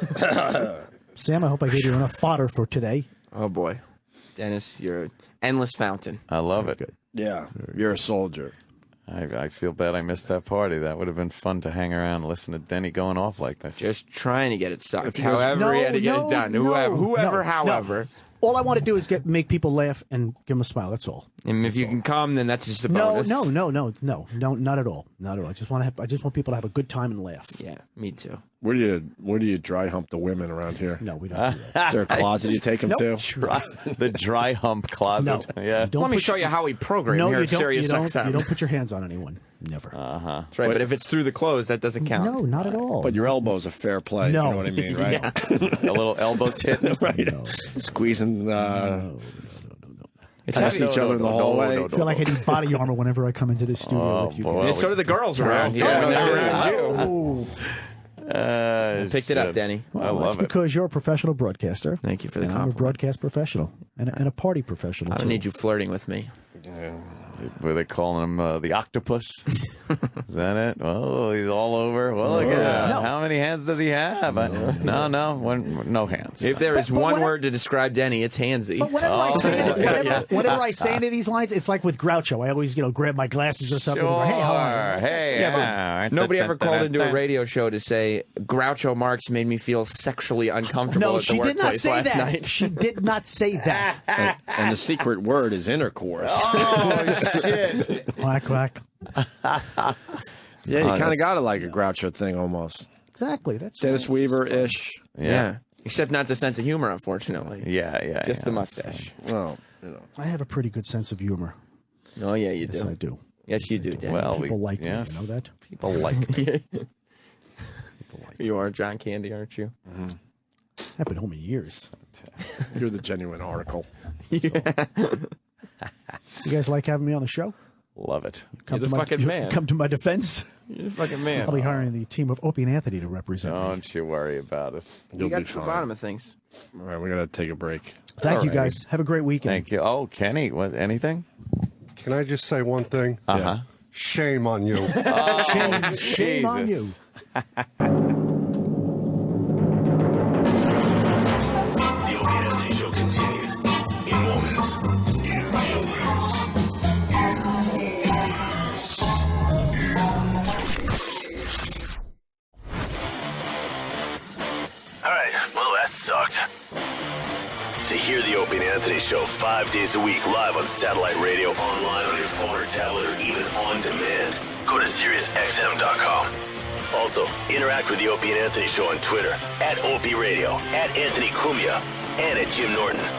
Speaker 9: Sam, I hope I gave you enough fodder for today.
Speaker 3: Oh boy. Dennis, you're an endless fountain.
Speaker 2: I love it.
Speaker 1: Yeah, you're a soldier.
Speaker 2: I feel bad I missed that party. That would have been fun to hang around and listen to Denny going off like that.
Speaker 3: Just trying to get it sucked.
Speaker 1: you guys-
Speaker 3: However he had to get it done. Whoever, however.
Speaker 9: All I want to do is make people laugh and give them a smile. That's all.
Speaker 3: And if you can come, then that's just a
Speaker 9: No,
Speaker 3: bonus.
Speaker 9: no, not at all. Not at all. I just want people to have a good time and laugh.
Speaker 3: Yeah, me too.
Speaker 1: Where do you dry hump the women around here?
Speaker 9: No, we don't do that.
Speaker 1: Is there a closet you take them
Speaker 9: Nope.
Speaker 1: to?
Speaker 2: The dry hump closet.
Speaker 9: No.
Speaker 2: Yeah.
Speaker 9: Don't
Speaker 3: Let me
Speaker 9: put
Speaker 3: show
Speaker 9: your-
Speaker 3: you how we program
Speaker 9: No,
Speaker 3: here
Speaker 9: you
Speaker 3: at
Speaker 9: don't.
Speaker 3: Sirius
Speaker 9: You don't,
Speaker 3: XM.
Speaker 9: you don't put your hands on anyone. Never.
Speaker 3: That's right, but if it's through the clothes, that doesn't count.
Speaker 9: No, not at all.
Speaker 1: But your elbow's a fair play.
Speaker 9: No.
Speaker 1: You know what I mean, right?
Speaker 2: A little elbow tit.
Speaker 1: Right. Squeezing,
Speaker 3: It's
Speaker 1: past
Speaker 3: heavy.
Speaker 1: each other in the hallway.
Speaker 9: I feel like I need body armor whenever I come into this studio with you
Speaker 2: boy.
Speaker 9: guys.
Speaker 3: And so do the girls around here.
Speaker 1: Yeah,
Speaker 3: when they're
Speaker 1: yeah.
Speaker 3: around you. Picked it up, Denny.
Speaker 2: I
Speaker 9: Well,
Speaker 2: love
Speaker 9: that's
Speaker 2: it.
Speaker 9: because you're a professional broadcaster.
Speaker 3: Thank you for the
Speaker 9: and I'm a
Speaker 3: compliment.
Speaker 9: broadcast professional and a party professional.
Speaker 3: I don't
Speaker 9: too.
Speaker 3: need you flirting with me.
Speaker 2: Were they calling him the octopus? Is that it? Oh, he's all over. Well, look at that.
Speaker 9: No.
Speaker 2: How many hands does he have? No hands.
Speaker 3: If there is
Speaker 9: But
Speaker 3: one
Speaker 9: when I-
Speaker 3: word to describe Denny, it's handsy.
Speaker 9: But whenever I say any of these lines, it's like with Groucho. I always, grab my glasses or something. And go, hey, how are you?
Speaker 2: Hey,
Speaker 3: Yeah, but nobody ever called into a radio show to say Groucho Marx made me feel sexually uncomfortable
Speaker 9: No,
Speaker 3: at the
Speaker 9: she did not
Speaker 3: workplace
Speaker 9: say
Speaker 3: last
Speaker 9: that.
Speaker 3: night.
Speaker 9: She did not say that.
Speaker 1: And the secret word is intercourse.
Speaker 2: Oh, shit.
Speaker 9: Quack, quack.
Speaker 1: Yeah, you kind of got it like a Groucho thing almost.
Speaker 9: Exactly. That's
Speaker 1: Dennis Weaver-ish.
Speaker 3: Yeah. Except not the sense of humor, unfortunately.
Speaker 2: Yeah.
Speaker 3: Just the mustache.
Speaker 1: Well,
Speaker 9: I have a pretty good sense of humor.
Speaker 3: Oh, yeah, you
Speaker 9: Yes,
Speaker 3: do.
Speaker 9: I do.
Speaker 3: Yes, you do, Denny.
Speaker 2: Well,
Speaker 9: People like me.
Speaker 2: yes.
Speaker 9: You know that?
Speaker 2: People like it.
Speaker 3: You are John Candy, aren't you?
Speaker 9: I've been home in years.
Speaker 1: you're the genuine article.
Speaker 9: You guys like having me on the show?
Speaker 2: Love it.
Speaker 3: You're the fucking man.
Speaker 9: Come to my defense.
Speaker 3: You're the fucking man.
Speaker 9: I'll be hiring the team of Opie and Anthony to represent me.
Speaker 2: Don't you worry about it.
Speaker 3: You got to the bottom of things.
Speaker 1: All right, we got to take a break.
Speaker 9: Thank you,
Speaker 2: Alrighty.
Speaker 9: guys. Have a great weekend.
Speaker 2: Thank you. Oh, Kenny, what? Anything?
Speaker 11: Can I just say one thing?
Speaker 2: Uh-huh.
Speaker 11: Shame on you.
Speaker 9: Shame on you.
Speaker 2: Jesus.
Speaker 12: The Opie and Anthony Show continues in moments. All right, well, that sucked. To hear the Opie and Anthony Show 5 days a week live on satellite radio, online on your phone or tablet, or even on demand, go to SiriusXM.com. Also, interact with the Opie and Anthony Show on Twitter, @Opie Radio, @Anthony Cumia, and @Jim Norton.